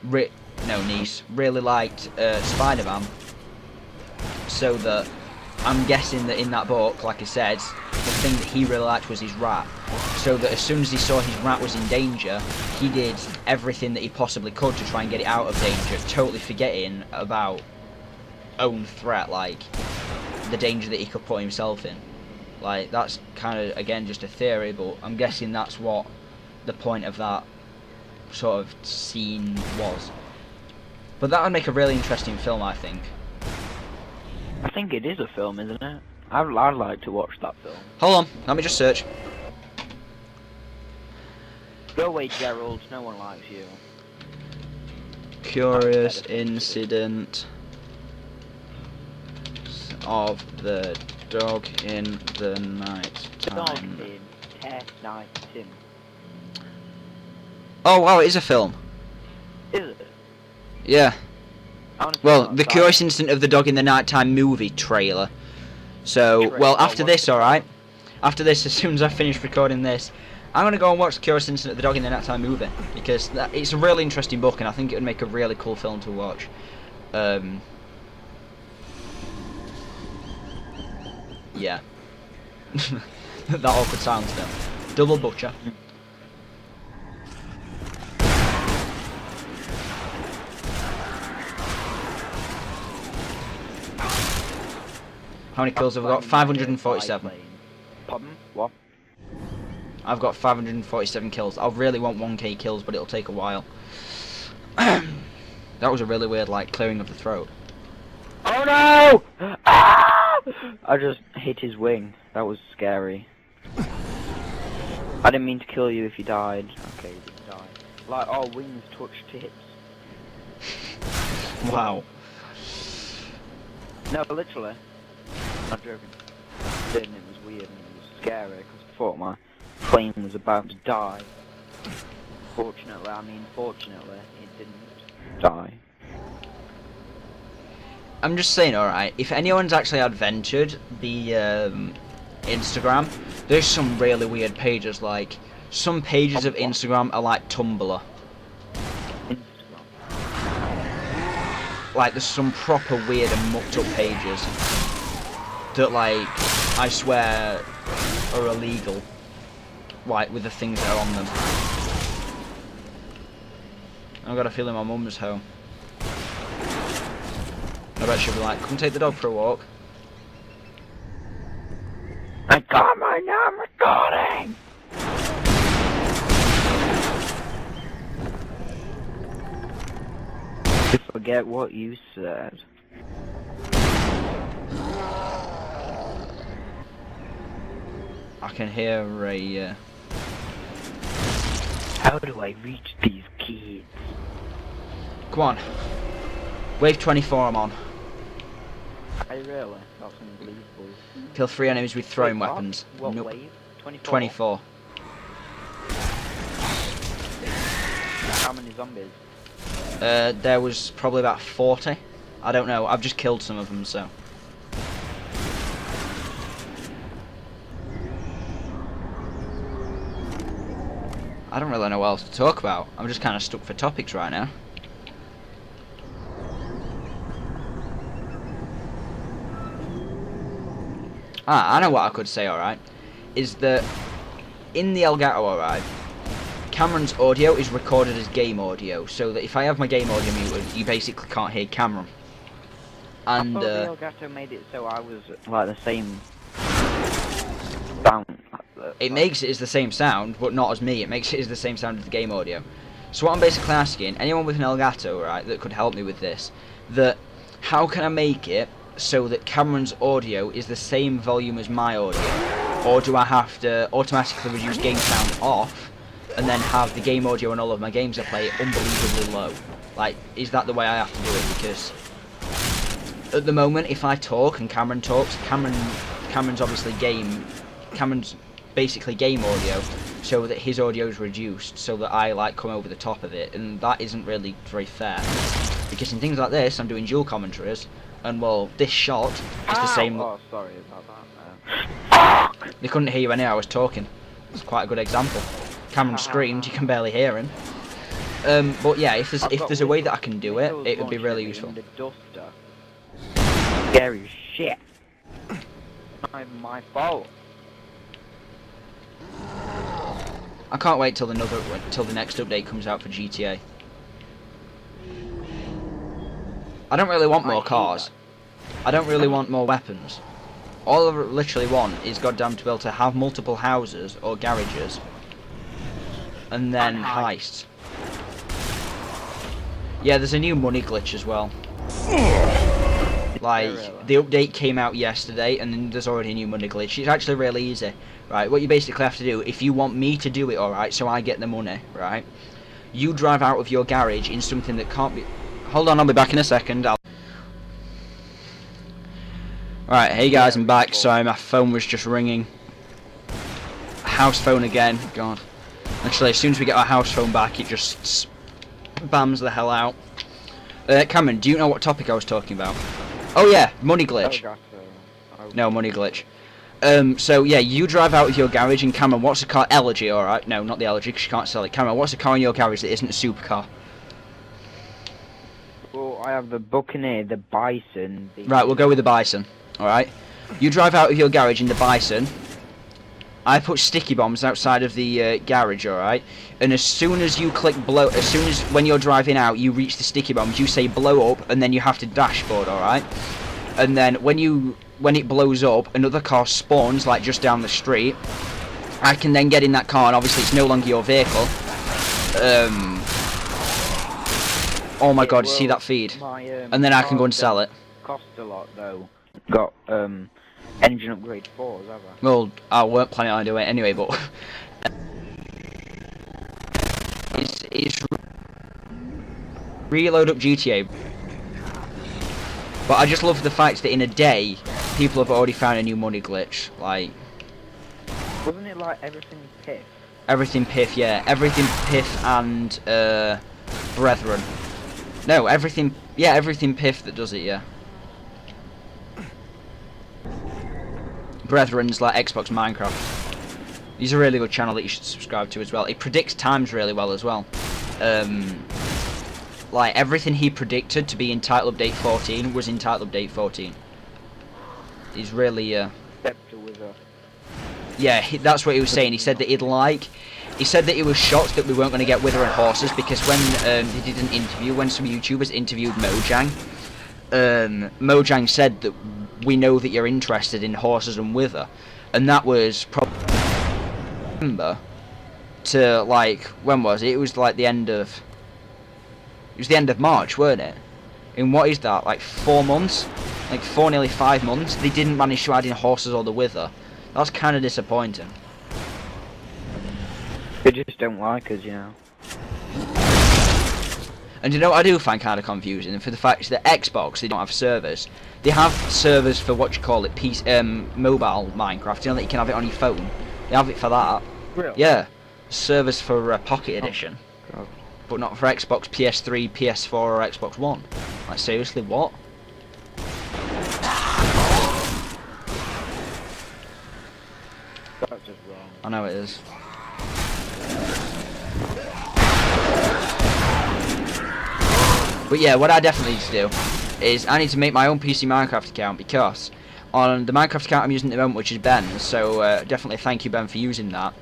really liked Spider-Man, so that I'm guessing that in that book, like I said, the thing that he really liked was his rat, so that as soon as he saw his rat was in danger, he did everything that he possibly could to try and get it out of danger, totally forgetting about own threat, the danger that he could put himself in. That's kind of, again, just a theory, but I'm guessing that's what the point of that sort of scene was. But that would make a really interesting film, I think. I think it is a film, isn't it? I'd like to watch that film. Hold on, let me just search. Go away, Gerald. No one likes you. Curious Incident of the Dog in the Night Dog Time. in Night Tim. Oh wow, it is a film. Is it? Yeah. Honestly, Well, the Curious Incident of the Dog in the Nighttime movie trailer. So, well, after this, alright? After this, as soon as I finish recording this, I'm going to go and watch the Curious Incident of the Dog in the Nighttime movie. Because it's a really interesting book, and I think it would make a really cool film to watch. Yeah. That awkward silence though. Double butcher. How many kills have I got? 547. Pardon? What? I've got 547 kills. I really want 1k kills, but it'll take a while. That was a really weird, clearing of the throat. Oh no! Ah! I just hit his wing. That was scary. I didn't mean to kill you if you died. Okay, you didn't die. Our wings touched tips. Wow. No, literally. I'm joking. Then it was weird and it was scary because I thought my plane was about to die. Fortunately, I mean, fortunately, it didn't die. I'm just saying, alright, if anyone's actually adventured the Instagram, there's some really weird pages, like, some pages of Instagram are like Tumblr. Instagram. Like, there's some proper weird and mucked up pages that, like, I swear are illegal, like, with the things that are on them. I've got a feeling my mum's home. I bet she'll be like, come take the dog for a walk. I got my name recording! You forget what you said. I can hear a, How do I reach these kids? Come on. Wave 24 I'm on. I really? That's unbelievable. Kill 3 enemies with throwing Wait, weapons. What Nope. wave? 24? 24. How many zombies? There was probably about 40. I don't know. I've just killed some of them, so. I don't really know what else to talk about. I'm just kind of stuck for topics right now. I know what I could say, alright. Is that in the Elgato, alright, Cameron's audio is recorded as game audio, so that if I have my game audio muted, you basically can't hear Cameron. And I thought the Elgato made it so I was like the same sound. it makes it as the same sound, but not as me. It makes it as the same sound as the game audio. So what I'm basically asking, anyone with an Elgato, right, that could help me with this, that how can I make it so that Cameron's audio is the same volume as my audio? Or do I have to automatically reduce game sound off and then have the game audio and all of my games I play unbelievably low? Like, is that the way I have to do it? Because at the moment, if I talk and Cameron talks, Cameron's obviously Cameron's basically game audio, so that his audio is reduced, so that I like come over the top of it, and that isn't really very fair. Because in things like this, I'm doing dual commentaries, and well, this shot is the same. Oh, sorry about that. They couldn't hear you anyway. I was talking. It's quite a good example. Cameron screamed, you can barely hear him. But yeah, if there's a way that I can do it, it would be really useful. The duster. Scary as shit. Not my fault. I can't wait till the next update comes out for GTA. I don't really want more cars. I don't really want more weapons. All I literally want is goddamn to be able to have multiple houses or garages, and then heists. Yeah, there's a new money glitch as well. Like, the update came out yesterday, and then there's already a new money glitch. It's actually really easy, right? What you basically have to do, if you want me to do it, alright, so I get the money, right? You drive out of your garage in something that can't be... Hold on, I'll be back in a second. Alright, hey guys, I'm back. Sorry, my phone was just ringing. House phone again. God. Actually, as soon as we get our house phone back, it just spams the hell out. Cameron, do you know what topic I was talking about? Oh yeah, money glitch. No, money glitch. So yeah, you drive out of your garage, and Cameron, what's the car? Elegy, alright. No, not the Elegy, because you can't sell it. Cameron, what's the car in your garage that isn't a supercar? Well, I have the Buccaneer, the Bison. Right, we'll go with the Bison. Alright. You drive out of your garage in the Bison. I put sticky bombs outside of the garage, alright? And as soon as you click blow, as soon as when you're driving out, you reach the sticky bombs, you say blow up, and then you have to dashboard, alright? And then when it blows up, another car spawns, like just down the street. I can then get in that car, and obviously it's no longer your vehicle. Oh my god, see that feed? And then I can go and sell it. Cost a lot though. Got engine upgrade 4s, have I? Well, I weren't planning on doing it anyway, but it's reload up GTA. But I just love the fact that in a day, people have already found a new money glitch. Like, Wasn't it like everything piff? Everything Piff, yeah. Everything Piff and Brethren. No, everything, yeah, everything Piff that does it, yeah. Brethren's like Xbox Minecraft. He's a really good channel that you should subscribe to as well. He predicts times really well as well. Like everything he predicted to be in Title Update 14 was in Title Update 14. He's really yeah, that's what he was saying. He said that he said that he was shocked that we weren't going to get Wither and Horses, because when he did an interview, when some YouTubers interviewed Mojang, Mojang said that we know that you're interested in Horses and Wither, and that was probably November to like, when was it? It was like the end of, it was the end of March, weren't it? In what is that, like 4 months? Like 4, nearly 5 months, they didn't manage to add in Horses or the Wither. That's kind of disappointing. They just don't like us, you know. And you know what I do find kind of confusing? And for the fact that Xbox, they don't have servers. They have servers for what you call it, mobile Minecraft. You know that you can have it on your phone. They have it for that. Really? Yeah. Servers for Pocket Edition. Oh. But not for Xbox, PS3, PS4 or Xbox One. Like seriously, what? That's just wrong. I know it is. But yeah, what I definitely need to do is I need to make my own PC Minecraft account, because on the Minecraft account I'm using at the moment, which is Ben's, so definitely thank you, Ben, for using that.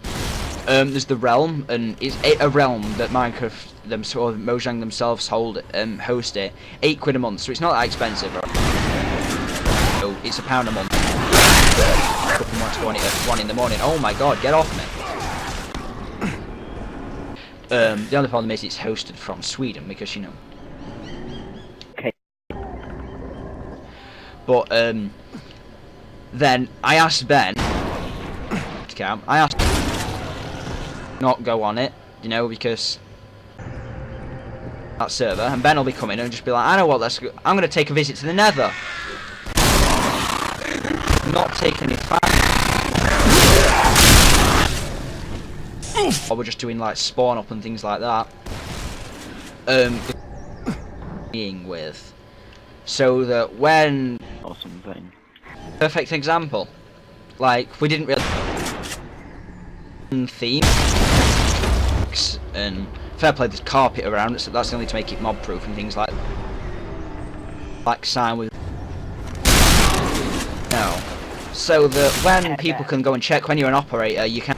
There's the Realm, and it's a realm that Minecraft or Mojang themselves host it. £8 a month, so it's not that expensive. So it's £1 a month. A couple months going at 1 in the morning. Oh my god, get off me. The only problem is it's hosted from Sweden, because you know. Okay. But then I asked Ben, I asked not go on it, you know, because that server, and Ben will be coming and just be like, I know what, I'm gonna take a visit to the Nether. Not take any fun. Or we're just doing like spawn up and things like that. Being with, so that when Or something. perfect example, like we didn't really theme, and fair play, there's carpet around, so that's only to make it mob proof and things like sign with no, so that when people can go and check when you're an operator, you can.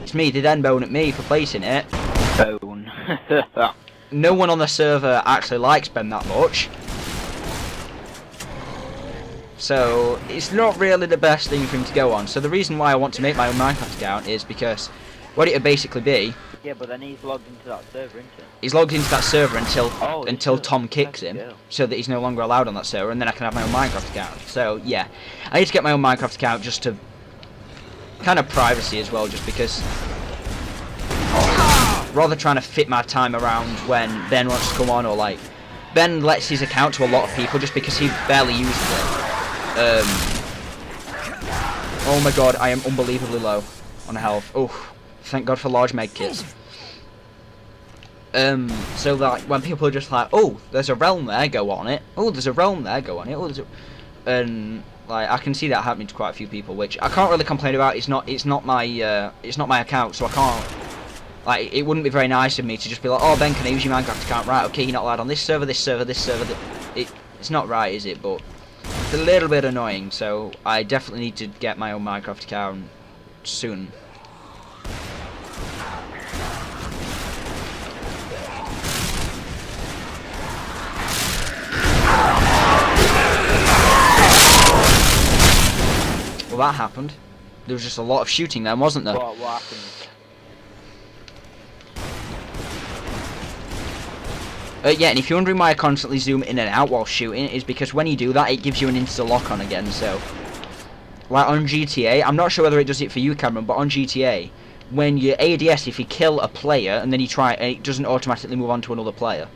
It's me, they then bone at me for placing it. Bone. No one on the server actually likes Ben that much, so it's not really the best thing for him to go on. So the reason why I want to make my own Minecraft account is because what it would basically be. Yeah, but then he's logged into that server, isn't he? He's logged into that server until should. Tom kicks him, so that he's no longer allowed on that server, and then I can have my own Minecraft account. So yeah, I need to get my own Minecraft account just to kind of privacy as well, just because rather trying to fit my time around when Ben wants to come on, or like Ben lets his account to a lot of people just because he barely uses it. Oh my god, I am unbelievably low on health. Oh. Thank God for large med kits. So that when people are just like, oh, there's a realm there, go on it. Oh, there's a realm there, go on it. Oh, and like I can see that happening to quite a few people, which I can't really complain about. It's not my account, so I can't. Like, it wouldn't be very nice of me to just be like, oh, Ben, can I use your Minecraft account? Right, okay, you're not allowed on this server, this server, this server. It's not right, is it? But it's a little bit annoying. So I definitely need to get my own Minecraft account soon. Well, that happened. There was just a lot of shooting then, wasn't there? What happened? Yeah, and if you're wondering why I constantly zoom in and out while shooting, is because when you do that, it gives you an insta-lock-on again, so. Like on GTA, I'm not sure whether it does it for you, Cameron, but on GTA, when you ADS, if you kill a player and then you try, it doesn't automatically move on to another player.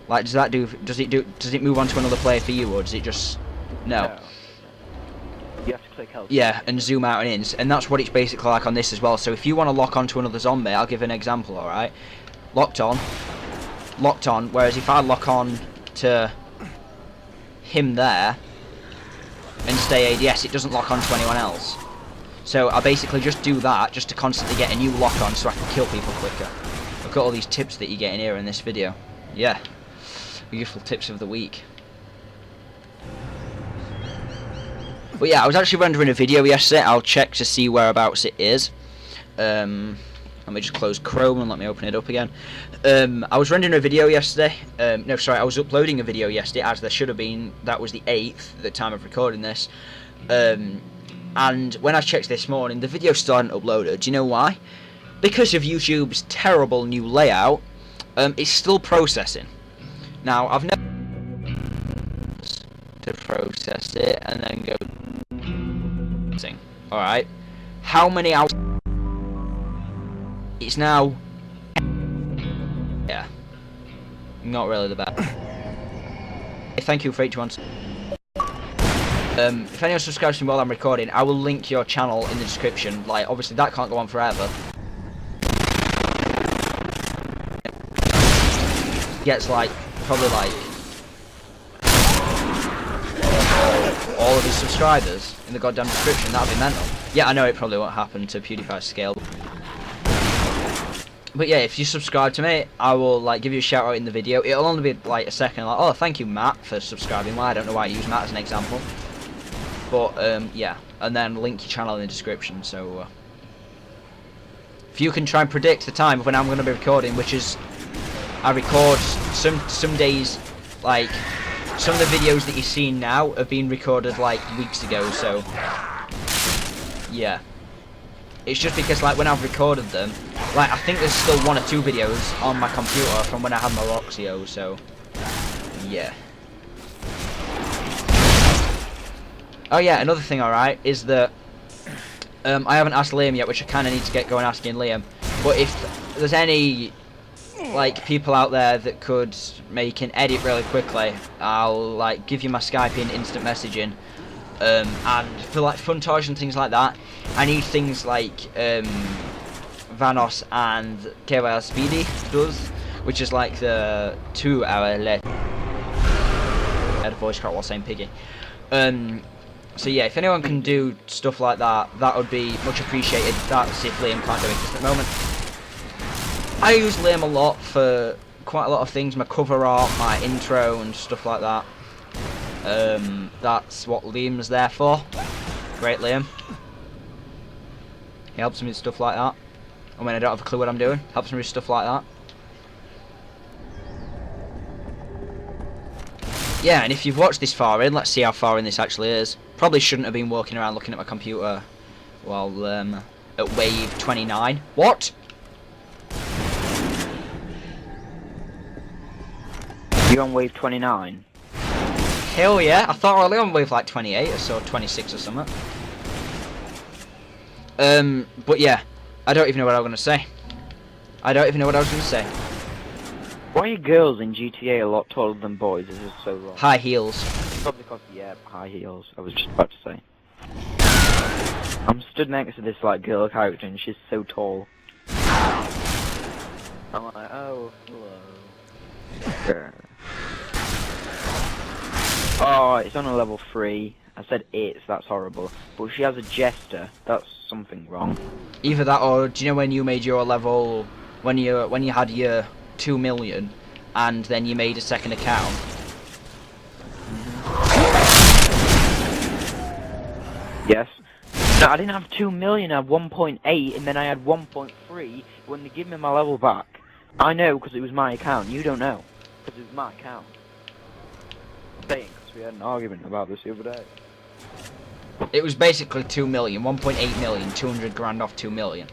Like, does it move on to another player for you, or does it just... No. You have to click L2. Yeah, and zoom out and in, and that's what it's basically like on this as well. So if you want to lock onto another zombie, I'll give an example, alright? Locked on, whereas if I lock on to him there and stay ADS, it doesn't lock on to anyone else. So I basically just do that just to constantly get a new lock on so I can kill people quicker. I've got all these tips that you get in here in this video. Yeah, useful tips of the week. But yeah, I was actually rendering a video yesterday. I'll check to see whereabouts it is. Let me just close Chrome and let me open it up again. I was rendering a video yesterday. No, sorry, I was uploading a video yesterday, as there should have been. That was the 8th, at the time of recording this. And when I checked this morning, the video still hadn't uploaded. Do you know why? Because of YouTube's terrible new layout, it's still processing. Now, I've never to process it and then go. Alright. How many hours? It's now. Yeah. Not really the best. Thank you for each one. If anyone subscribes to me while I'm recording, I will link your channel in the description. Like, obviously that can't go on forever. Gets like, probably like all of his subscribers in the goddamn description. That'd be mental. Yeah, I know it probably won't happen to PewDiePie's scale. But yeah, if you subscribe to me, I will like give you a shout out in the video. It'll only be like a second, like, oh, thank you, Matt, for subscribing. Well, I don't know why I use Matt as an example. But yeah, and then link your channel in the description. So if you can try and predict the time of when I'm going to be recording, which is I record some days, like some of the videos that you're seeing now have been recorded like weeks ago. So yeah, it's just because like when I've recorded them, like I think there's still 1 or 2 videos on my computer from when I had my Roxio. So yeah. Oh yeah, another thing, alright, is that I haven't asked Liam yet, which I kind of need to get going asking Liam. But if there's any like people out there that could make an edit really quickly, I'll like give you my Skype in instant messaging. And for like frontage and things like that, I need things like Vanos and KYL Speedy does, which is like the 2-hour let. I had a voice crack while saying piggy. So yeah, if anyone can do stuff like that, that would be much appreciated. That's if Liam can't do it, because at the moment I use Liam a lot for quite a lot of things, my cover art, my intro and stuff like that. That's what Liam's there for. Great Liam. He helps me with stuff like that. And when I don't have a clue what I'm doing, helps me with stuff like that. Yeah, and if you've watched this far in, let's see how far in this actually is. Probably shouldn't have been walking around looking at my computer while at wave 29. What? You're on wave 29? Hell yeah, I thought I was on wave like 28 or so, 26 or something. But yeah, I don't even know what I was going to say. Why are girls in GTA a lot taller than boys? This is so wrong. High heels. Probably because, yeah, high heels. I was just about to say. I'm stood next to this like girl character and she's so tall. I'm like, oh, hello. Oh, it's on a level 3. I said it's, that's horrible. But she has a jester. That's something wrong. Either that, or do you know when you made your level, when you had your 2 million, and then you made a second account? Yes. No, I didn't have 2 million. I had 1.8, and then I had 1.3 when they give me my level back. I know because it was my account. You don't know because it was my account. Saying because we had an argument about this the other day. It was basically 2 million, 1.8 million, 200 grand off 2 million.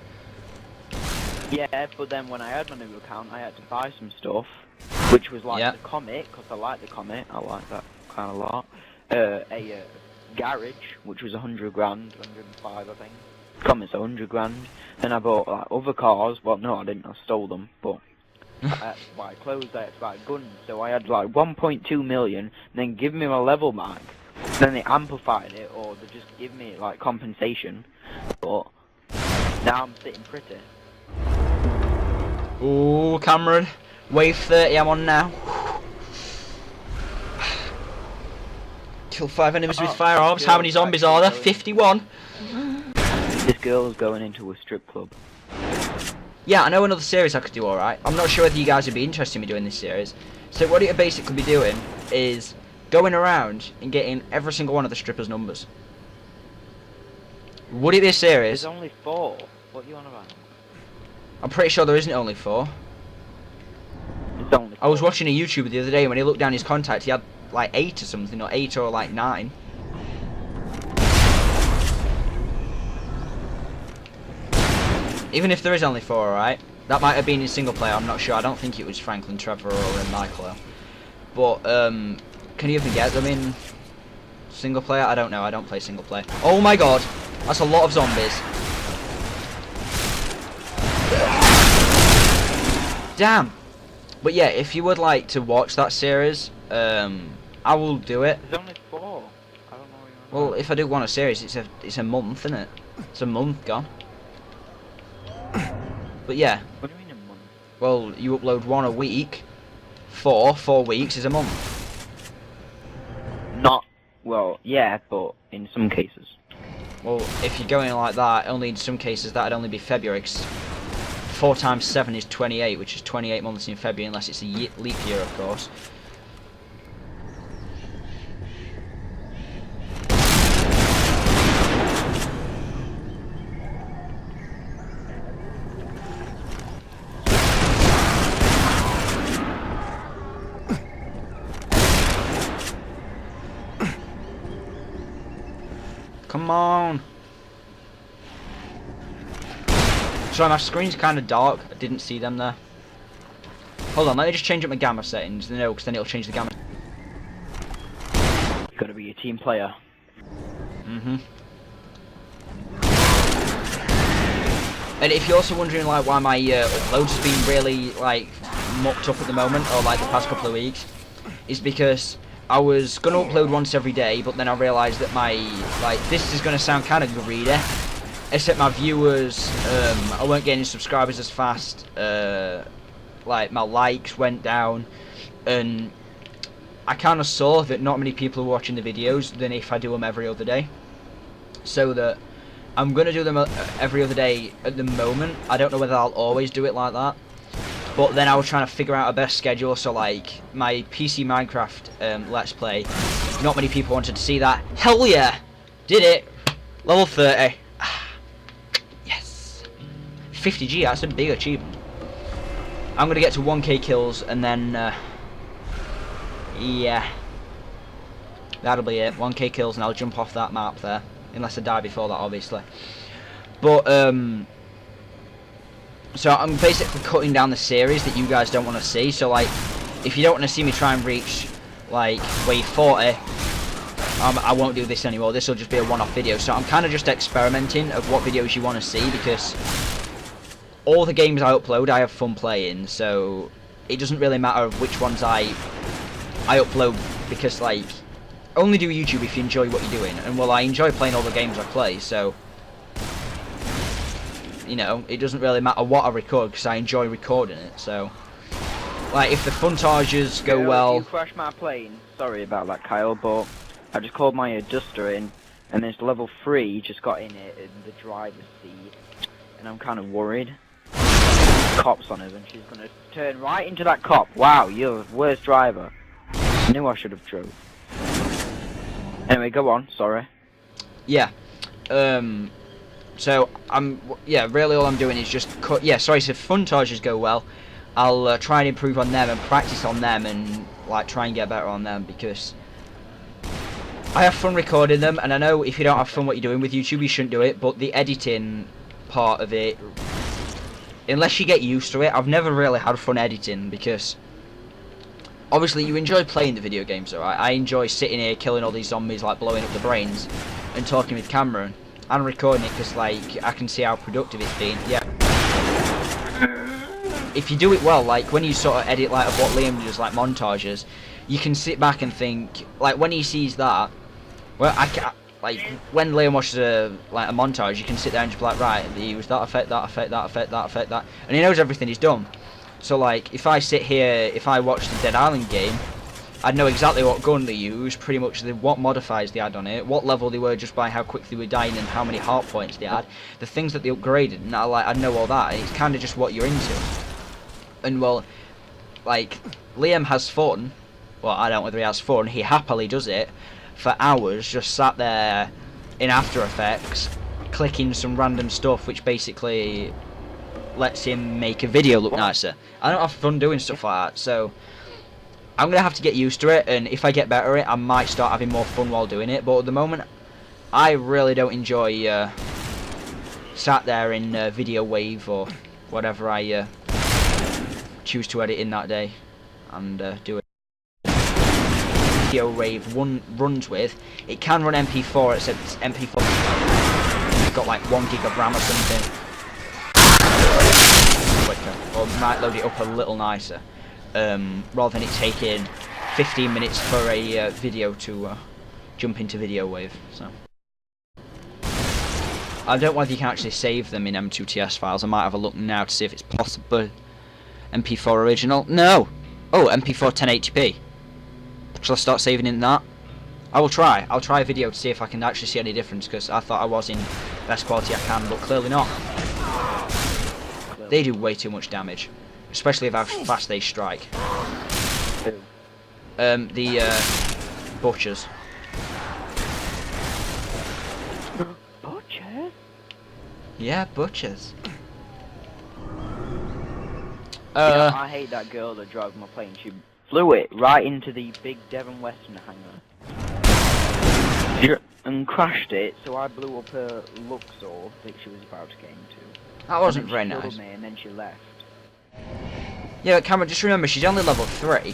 Yeah, but then when I had my new account, I had to buy some stuff, which was like the comic, because I like the comic, I like that kind of lot. A garage, which was 100 grand, 105 I think. Comic's 100 grand. Then I bought like other cars, well no I didn't, I stole them, but I had to buy clothes, I had to buy guns, so I had like 1.2 million, and then give me my level back. Then they amplified it, or they just give me like compensation, but now I'm sitting pretty. Ooh, Cameron. Wave 30 I'm on now. Kill 5 enemies with firearms. How many zombies are there? 51. This girl's going into a strip club. Yeah, I know another series I could do alright. I'm not sure whether you guys would be interested in me doing this series. So what it would basically be doing is going around and getting every single one of the strippers' numbers. Would it be a series? There's only 4. What are you on about? I'm pretty sure there isn't only 4. It's only 4. I was watching a YouTuber the other day, and when he looked down his contacts, he had like 8 or something, or 8 or like 9. Even if there is only 4, alright? That might have been in single player, I'm not sure. I don't think it was Franklin, Trevor, or Michael. But, can you even get them in single player? I don't know, I don't play single player. Oh my god! That's a lot of zombies. Damn! But yeah, if you would like to watch that series, I will do it. There's only 4. I don't know what you're Well, if I do want a series, it's a month, isn't it? It's a month gone. But yeah. What do you mean a month? Well, you upload 1 a week. 4 weeks is a month. Not, well, yeah, but in some cases. Well, if you're going like that, only in some cases that'd only be February. 'Cause 4 times 7 is 28, which is 28 months in February, unless it's a leap year, of course. Come on! Sorry, my screen's kind of dark. I didn't see them there. Hold on, let me just change up my gamma settings. No, because then it'll change the gamma. Gotta be a team player. And if you're also wondering like why my uploads has been really like mucked up at the moment, or like the past couple of weeks, is because I was gonna upload once every day, but then I realised that my this is gonna sound kind of greedy, except my viewers, I weren't getting subscribers as fast. Like my likes went down, and I kind of saw that not many people are watching the videos than if I do them every other day. So that I'm gonna do them every other day at the moment. I don't know whether I'll always do it like that. But then I was trying to figure out a best schedule, so like my PC Minecraft Let's Play, not many people wanted to see that. Hell yeah! Did it! Level 30. Yes! 50G, that's a big achievement. I'm gonna get to 1k kills and then, yeah. That'll be it, 1k kills and I'll jump off that map there. Unless I die before that, obviously. But, so I'm basically cutting down the series that you guys don't want to see. So like, if you don't want to see me try and reach like wave 40, I won't do this anymore. This will just be a one-off video. So I'm kind of just experimenting of what videos you want to see, because all the games I upload I have fun playing. So it doesn't really matter which ones I upload, because like, only do YouTube if you enjoy what you're doing. And well, I enjoy playing all the games I play, so you know, it doesn't really matter what I record, because I enjoy recording it. So like, if the frontages go well. You crashed my plane. Sorry about that, Kyle, but I just called my adjuster in, and this level 3 just got in it in the driver's seat, and I'm kind of worried. Cops on us, and she's gonna turn right into that cop. Wow, you're the worst driver. I knew I should have drove. Anyway, go on. Sorry. Yeah. So really all I'm doing is just cut. Yeah, sorry. So if frontages go well, I'll try and improve on them and practice on them, and like try and get better on them, because I have fun recording them. And I know if you don't have fun what you're doing with YouTube, you shouldn't do it. But the editing part of it, unless you get used to it, I've never really had fun editing, because obviously you enjoy playing the video games, alright? I enjoy sitting here killing all these zombies, like blowing up the brains, and talking with Cameron and recording it, because like I can see how productive it's been. Yeah. If you do it well, like when you sort of edit like what Liam does, like montages, you can sit back and think, like when he sees that, well, like when Liam watches a montage, you can sit there and just be like, right, they use that effect, that effect, that effect, that effect, that, and he knows everything he's done. So like, if I sit here, if I watch the Dead Island game, I'd know exactly what gun they use, pretty much what modifiers they had on it, what level they were just by how quick they were dying and how many heart points they had, the things that they upgraded, and I'd know all that, and it's kind of just what you're into. And well, like, Liam has fun, well, I don't know whether he has fun, he happily does it, for hours, just sat there in After Effects, clicking some random stuff, which basically lets him make a video look nicer. I don't have fun doing stuff like that, so I'm gonna have to get used to it, and if I get better at it, I might start having more fun while doing it. But at the moment, I really don't enjoy sat there in Video Wave or whatever I choose to edit in that day and do it. Video Wave runs with. It can run MP4, except MP4 it's got like 1 gig of RAM or something. Quicker, or might load it up a little nicer. Rather than it taking 15 minutes for a video to jump into Video Wave. So I don't know whether you can actually save them in M2TS files. I might have a look now to see if it's possible. MP4 original? No! Oh, MP4 1080p. Shall I start saving in that? I will try. I'll try a video to see if I can actually see any difference, because I thought I was in best quality I can, but clearly not. They do way too much damage. Especially if how fast they strike. The butchers. Butchers? Yeah, butchers. You know, I hate that girl that drives my plane. She flew it right into the big Devon Western hangar. And crashed it, so I blew up her Luxor that she was about to get into. That wasn't very nice. Me and then she left. Yeah, but Cameron, just remember, she's only level 3.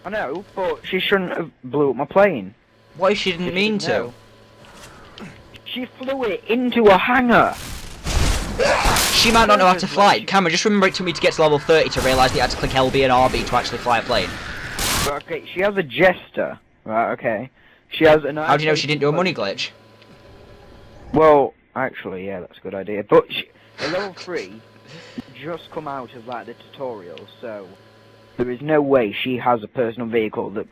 I know, but she shouldn't have blew up my plane. What if she didn't mean to? She flew it into a hangar! She might not know how to fly. Cameron, just remember it took me to get to level 30 to realise that you had to click LB and RB to actually fly a plane. Okay, she has a jester. Right, okay. She has an... How do you know she didn't do a money glitch? Well, actually, yeah, that's a good idea. But the level 3 just come out of, like, the tutorial, so there is no way she has a personal vehicle that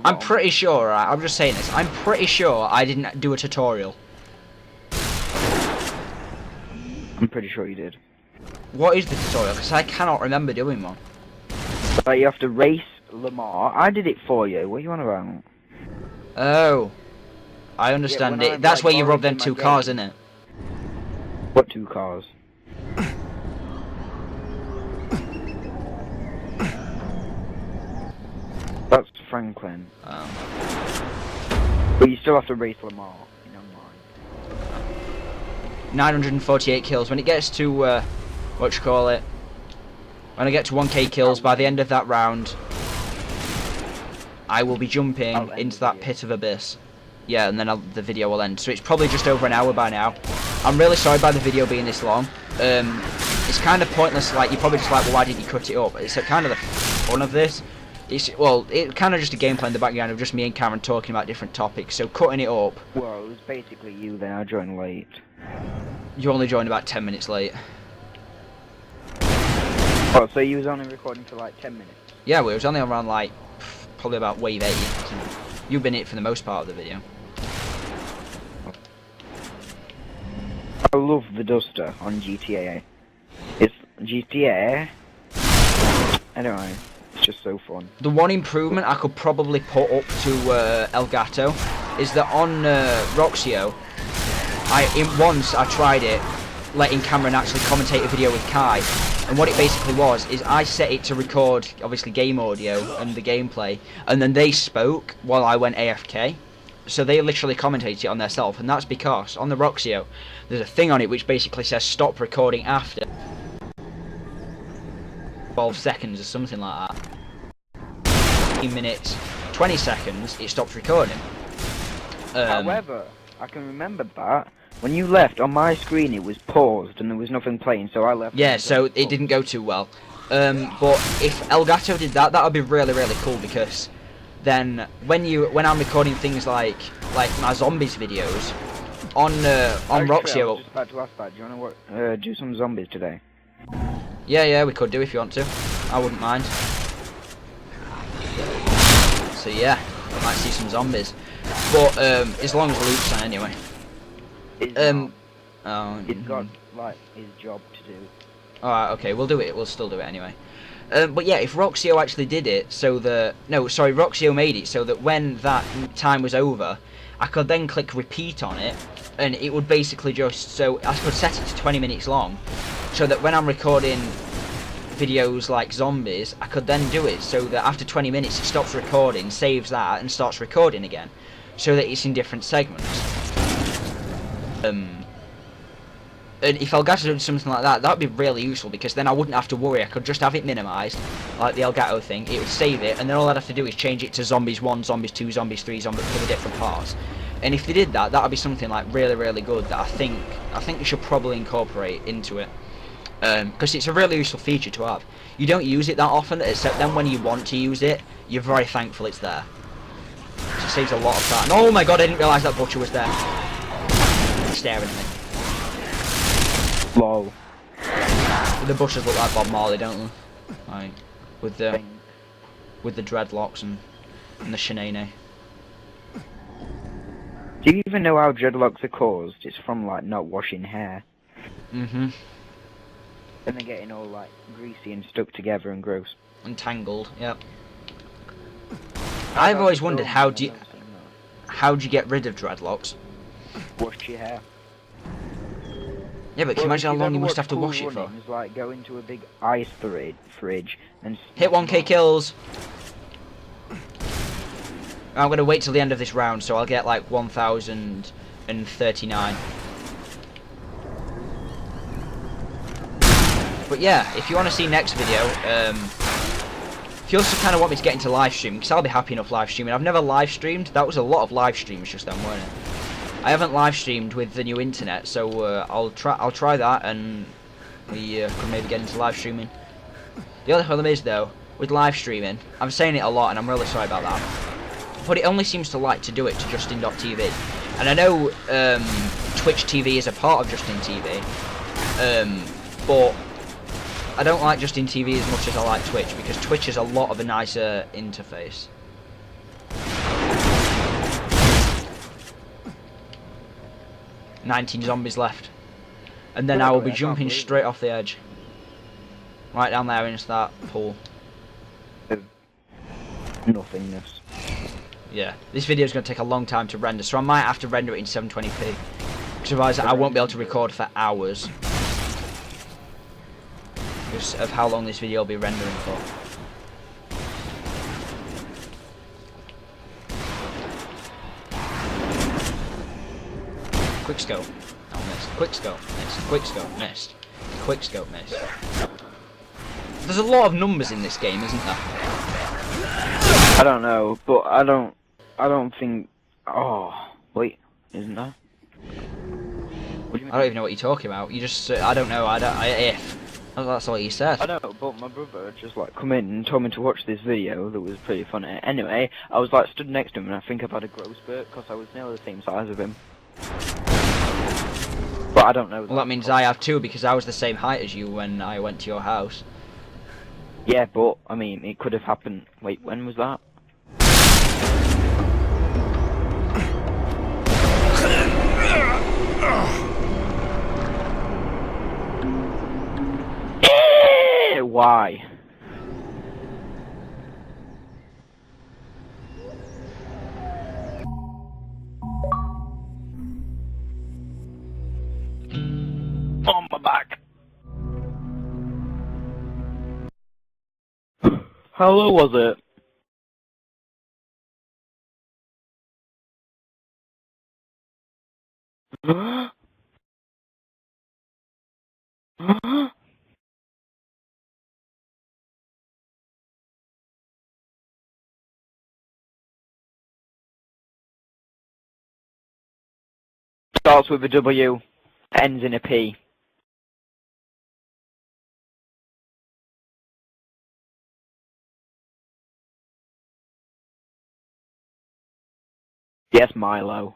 I'm pretty sure, right, I'm just saying this, I'm pretty sure I didn't do a tutorial. I'm pretty sure you did. What is the tutorial? Because I cannot remember doing one. But you have to race Lamar. I did it for you. What are you on about? Oh. I understand it. That's where you rob them 2 cars, isn't it? What 2 cars? That's Franklin. Oh. But you still have to race Lamar. You know, mine. 948 kills. When it gets to, what you call it? When I get to 1k kills, by the end of that round, I will be jumping into that pit of abyss. Yeah, and then the video will end. So it's probably just over an hour by now. I'm really sorry about the video being this long. It's kind of pointless, like, you're probably just like, well, why didn't you cut it up? It's kind of the fun of this. It's kind of just a gameplay in the background of just me and Cameron talking about different topics, so cutting it up... Well, it was basically you then, I joined late. You only joined about 10 minutes late. Oh, so you was only recording for like 10 minutes? Yeah, we was only around like, probably about wave 80. So you've been in it for the most part of the video. I love the duster on GTA. It's GTA. I don't know. It's just so fun. The one improvement I could probably put up to Elgato is that on Roxio, once I tried it, letting Cameron actually commentate a video with Kai, and what it basically was is I set it to record obviously game audio and the gameplay, and then they spoke while I went AFK. So they literally commentated it on themselves, and that's because on the Roxio there's a thing on it which basically says stop recording after 12 seconds or something like that. 15 minutes, 20 seconds, it stops recording. However, I can remember that when you left on my screen it was paused and there was nothing playing, so I left. Yeah, so it didn't go too well. But if Elgato did that, that would be really, really cool, because then when I'm recording things like my zombies videos on Actually, I Roxio. was just about to ask that. Do you want to do some zombies today? Yeah, we could do if you want to. I wouldn't mind. So yeah, I might see some zombies, but as long as Luke's on anyway. He's not. Oh, He's got like his job to do. Alright, okay, we'll do it. We'll still do it anyway. But yeah, if Roxio actually did it so that... No, sorry, Roxio made it so that when that time was over, I could then click repeat on it, and it would basically just... So I could set it to 20 minutes long, so that when I'm recording videos like zombies, I could then do it so that after 20 minutes it stops recording, saves that, and starts recording again, so that it's in different segments. And if Elgato did something like that, that would be really useful, because then I wouldn't have to worry. I could just have it minimised, like the Elgato thing. It would save it, and then all I'd have to do is change it to Zombies 1, Zombies 2, Zombies 3, Zombies for the different parts. And if they did that, that would be something like really, really good that I think you should probably incorporate into it. Because it's a really useful feature to have. You don't use it that often, except then when you want to use it, you're very thankful it's there. So it saves a lot of time. Oh my god, I didn't realise that butcher was there. He's staring at me. Lol. The bushes look like Bob Marley, don't they? Like, with the dreadlocks and the shenane. Do you even know how dreadlocks are caused? It's from like not washing hair. Mhm. Then they're getting all like greasy and stuck together and gross. And tangled. Yep. I've always wondered how do you get rid of dreadlocks? Wash your hair. Yeah, but can you imagine how long you must have to wash it for? It's like go into a big ice fridge and Hit 1k kills. I'm gonna wait till the end of this round, so I'll get like 1,039. But yeah, if you want to see next video, if you also kind of want me to get into live streaming, because I'll be happy enough live streaming. I've never live streamed. That was a lot of live streams just then, weren't it? I haven't live streamed with the new internet, so I'll try that, and we could maybe get into live streaming. The other problem is though, with live streaming, I'm saying it a lot, and I'm really sorry about that, but it only seems to like to do it to Justin.tv, and I know Twitch TV is a part of Justin TV, but I don't like Justin TV as much as I like Twitch, because Twitch is a lot of a nicer interface. 19 zombies left, and then I will be jumping straight off the edge, right down there into that pool. Nothingness. Yeah, this video is going to take a long time to render, so I might have to render it in 720p, because otherwise I won't be able to record for hours because of how long this video will be rendering for. Quick scope. Oh, missed. Quick scope. Missed. Quick scope. Missed. Quick scope. Missed. There's a lot of numbers in this game, isn't there? I don't know, but I don't think. Oh, wait, isn't there? What do you mean? I don't even know what you're talking about. You just, I don't know. If. That's all you said. I know, but my brother just like come in and told me to watch this video that was pretty funny. Anyway, I was like stood next to him, and I think I've had a growth spurt because I was nearly the same size as him. But I don't know. Well, that means I have too, because I was the same height as you when I went to your house. Yeah, but I mean, it could have happened. Wait, when was that? Why? On my back. How low was it? Starts with a W, ends in a P. Yes, Milo.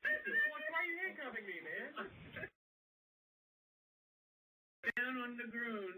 Why are you handcuffing me, man? Down on the ground.